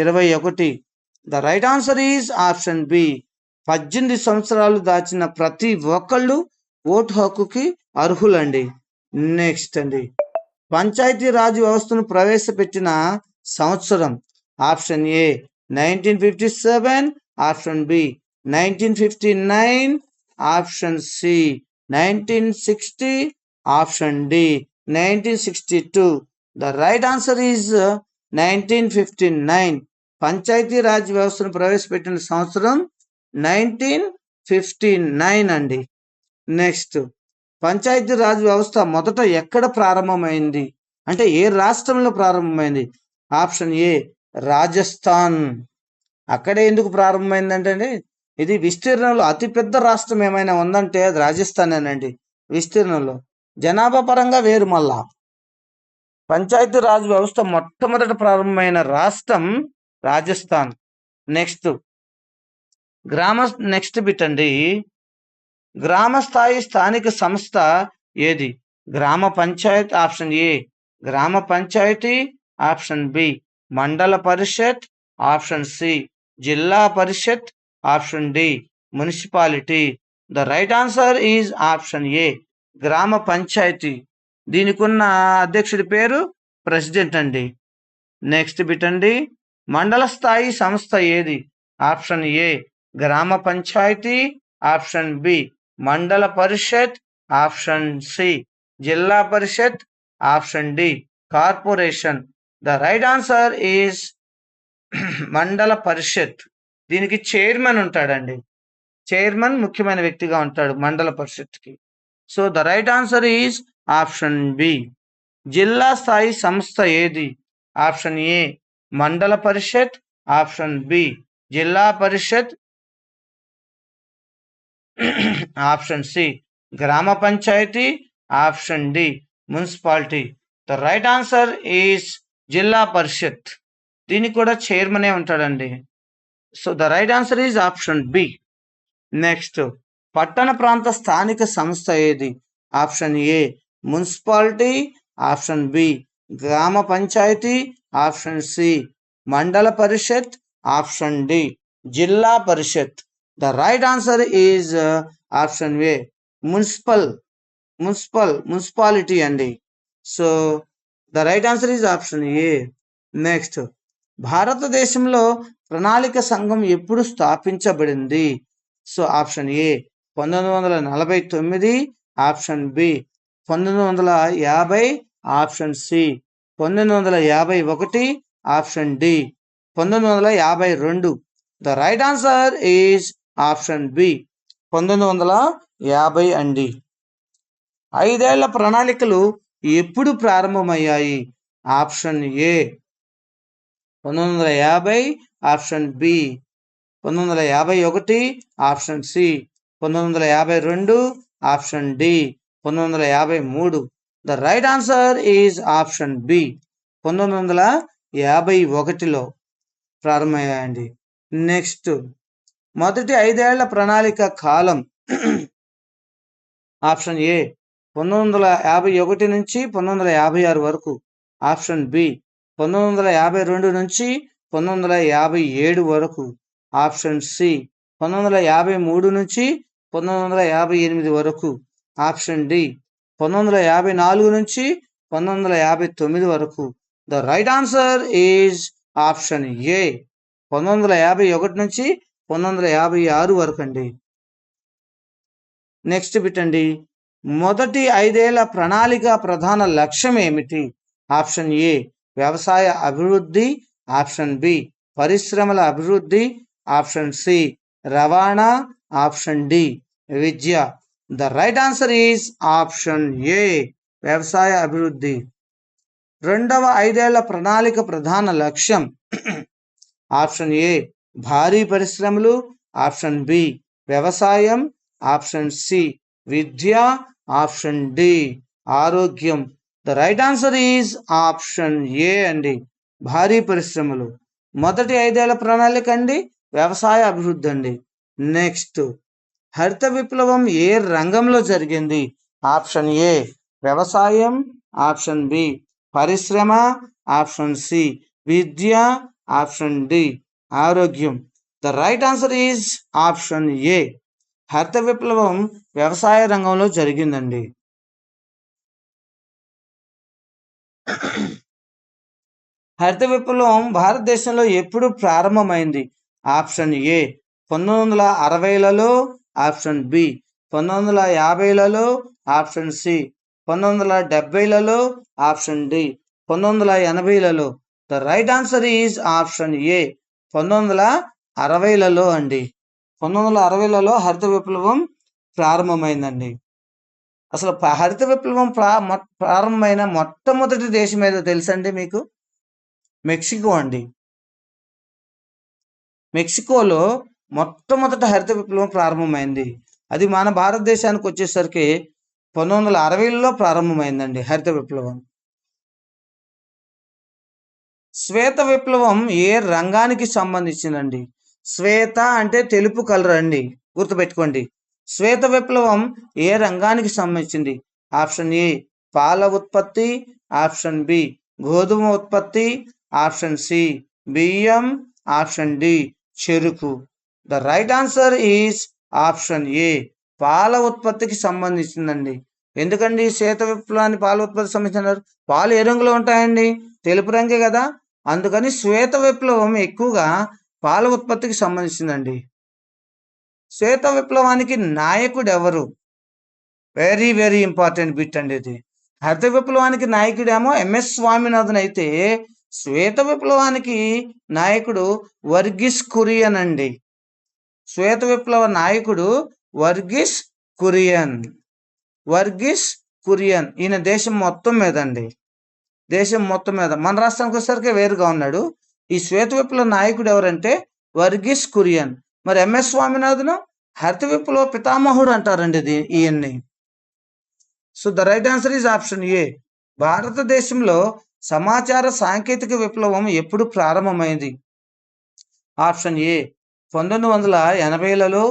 21. The right answer is option B 18 సంవత్సరాలు దాచిన ప్రతి ఒక్కళ్ళు ఓటు హక్కుకి అర్హులండి. నెక్స్ట్ అండి, పంచాయతీ రాజ్ వ్యవస్థను ప్రవేశపెట్టిన సంవత్సరం? Option A 1957, option B 1959, option C 1960, option D 1962. The right answer is 1959. Panchayati Raj వ్యవస్థను ప్రవేశపెట్టిన సంవత్సరం 1959 అండి. నెక్స్ట్, పంచాయతీ రాజ్ వ్యవస్థ మొదట ఎక్కడ ప్రారంభమైంది? అంటే ఏ రాష్ట్రంలో ప్రారంభమైంది? ఆప్షన్ ఏ రాజస్థాన్. అక్కడే ఎందుకు ప్రారంభమైందంటే ఇది విస్తీర్ణంలో అతిపెద్ద రాష్ట్రం ఏమైనా ఉందంటే అది రాజస్థానేనండి. విస్తీర్ణంలో, జనాభా పరంగా వేరు. మళ్ళా పంచాయతీ రాజ్ వ్యవస్థ మొట్టమొదట ప్రారంభమైన రాష్ట్రం రాజస్థాన్. నెక్స్ట్ బిట్ అండి, గ్రామ స్థాయి స్థానిక సంస్థ ఏది? గ్రామ పంచాయత్. ఆప్షన్ ఏ గ్రామ పంచాయతీ, ఆప్షన్ బి మండల పరిషత్, option C Zilla Parishad, option D municipality. The right answer is option A Gram Panchayat. దీనికి ఉన్న అధ్యక్షుడి పేరు ప్రెసిడెంట్ అండి. నెక్స్ట్ బిట్ అండి, మండల స్థాయి సంస్థ ఏది? ఆప్షన్ ఏ గ్రామ పంచాయతీ, ఆప్షన్ బి మండల పరిషత్, option C Zilla Parishad, option D corporation. The right answer is Mandal Parishad. దీనికి చైర్మన్ ఉంటాడండి. చైర్మన్ ముఖ్యమైన వ్యక్తిగా ఉంటాడు మండల పరిషత్కి. So the right answer is option B. జిల్లా స్థాయి సంస్థ ఏది? ఆప్షన్ ఏ మండల పరిషత్, ఆప్షన్ బి జిల్లా పరిషత్, ఆప్షన్ సి గ్రామ పంచాయతీ, option D municipality. The right answer is జిల్లా పరిషత్. దీనికి కూడా చైర్మనే ఉంటాడండి. So the right answer is option B. Next, పట్టణ ప్రాంత స్థానిక సంస్థ ఏది? Option A municipality, option B గ్రామ పంచాయతీ, ఆప్షన్ సి మండల పరిషత్, ఆప్షన్ డి జిల్లా పరిషత్. The right answer is option A municipality అండి. So the right answer is option A. Next, భారతదేశంలో ప్రణాళిక సంఘం ఎప్పుడు స్థాపించబడింది? So option A 1949, option B 1950, option C 1951, option D 1952. The right answer is option B 1950 అండి. 5 ఏళ్ల ప్రణాళికలు ఎప్పుడు ప్రారంభమయ్యాయి? Option A 1950, option B 1951, option C 1952, option D 1953. The right answer is option B 1951లో ప్రారంభమయ్యాయండి. నెక్స్ట్, మొదటి 5 ఏళ్ల ప్రణాళిక కాలం ఆప్షన్ ఏ 1951 నుంచి 1956 వరకు, ఆప్షన్ బి 1952 నుంచి 1957 వరకు, ఆప్షన్ సి 1953 నుంచి 1958 వరకు, ఆప్షన్ డి 1954 నుంచి 1959 వరకు. The right answer is option ఏ 1951 నుంచి 1956 వరకు అండి. నెక్స్ట్ బిట్ అండి, మొదటి 5 ఏళ్ల ప్రణాళిక ప్రధాన లక్ష్యం ఏమిటి? ఆప్షన్ ఏ వ్యవసాయ అభివృద్ధి, ఆప్షన్ బి పరిశ్రమల అభివృద్ధి, ఆప్షన్ సి రవాణా, ఆప్షన్ డి విద్య. The right answer is option A వ్యవసాయ అభివృద్ధి. రెండవ 5 ఏళ్ల ప్రణాళిక ప్రధాన లక్ష్యం ఆప్షన్ ఏ భారీ పరిశ్రమలు, ఆప్షన్ బి వ్యవసాయం, ఆప్షన్ సి విద్య, ఆప్షన్ డి ఆరోగ్యం. The right answer is option A అండి భారీ పరిశ్రమలు. మొదటి 5 ఏళ్ల ప్రణాళిక అండి వ్యవసాయ అభివృద్ధి అండి. నెక్స్ట్, హరిత విప్లవం ఏ రంగంలో జరిగింది? ఆప్షన్ ఏ వ్యవసాయం, ఆప్షన్ బి పరిశ్రమ, ఆప్షన్ సి విద్య, ఆప్షన్ డి ఆరోగ్యం. The right answer is option ఏ హరిత విప్లవం వ్యవసాయ రంగంలో జరిగిందండి. హరిత విప్లవం భారతదేశంలో ఎప్పుడు ప్రారంభమైంది? ఆప్షన్ ఏ 1960లలో, ఆప్షన్ బి 1950లలో, ఆప్షన్ సి 1970లలో, ఆప్షన్ డి 1980లలో. The right answer is option A 1960లలో అండి. 1960లలో హరిత విప్లవం ప్రారంభమైందండి. అసలు హరిత విప్లవం ప్రారంభమైన మొట్టమొదటి దేశం ఏదో తెలుసండి మీకు? మెక్సికో అండి. మెక్సికోలో మొట్టమొదట హరిత విప్లవం ప్రారంభమైంది. అది మన భారతదేశానికి వచ్చేసరికి 1960లలో ప్రారంభమైందండి హరిత విప్లవం. శ్వేత విప్లవం ఏ రంగానికి సంబంధించిందండి? శ్వేత అంటే తెలుపు కలర్ అండి, గుర్తుపెట్టుకోండి. శ్వేత విప్లవం ఏ రంగానికి సంబంధించింది? ఆప్షన్ ఏ పాల ఉత్పత్తి, ఆప్షన్ బి గోధుమ ఉత్పత్తి, ఆప్షన్ సి బియ్యం, ఆప్షన్ డి చెరుకు. The right answer is option ఏ పాల ఉత్పత్తికి సంబంధించిందండి. ఎందుకండి శ్వేత విప్లవాన్ని పాల ఉత్పత్తి సంబంధించినారు? పాలు ఏ రంగులో ఉంటాయండి? తెలుపు రంగే కదా. అందుకని శ్వేత విప్లవం ఎక్కువగా పాల ఉత్పత్తికి సంబంధించిందండి. శ్వేత విప్లవానికి నాయకుడు ఎవరు? వెరీ వెరీ ఇంపార్టెంట్ బిట్ అండి ఇది. హరిత విప్లవానికి నాయకుడేమో ఎంఎస్ స్వామినాథన్ అయితే శ్వేత విప్లవానికి నాయకుడు వర్గీస్ కురియన్ అండి. శ్వేత విప్లవ నాయకుడు వర్గీస్ కురియన్. ఈయన దేశం మొత్తం మీద అండి, దేశం మొత్తం మీద. మన రాష్ట్రానికి వచ్చేసరికి వేరుగా ఉన్నాడు. ఈ శ్వేత విప్లవ నాయకుడు ఎవరంటే వర్గీస్ కురియన్. మరి ఎంఎస్ స్వామినాథన్ హరిత విప్లవ పితామహుడు అంటారండి ఈయన్ని. So the right answer is option A. భారతదేశంలో సమాచార సాంకేతిక విప్లవం ఎప్పుడు ప్రారంభమైంది? ఆప్షన్ ఏ 1980లలో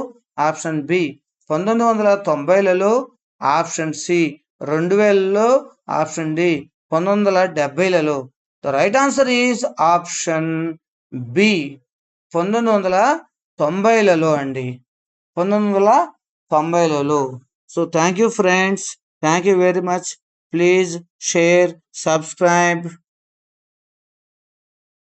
ఆప్షన్ బి, 1990లలో ఆప్షన్ సి, 2000లలో ఆప్షన్ డి, 1970లలో. The right answer is option B, 1990లలో అండి, 1990లలో. So thank you friends, thank you very much. Please share, subscribe.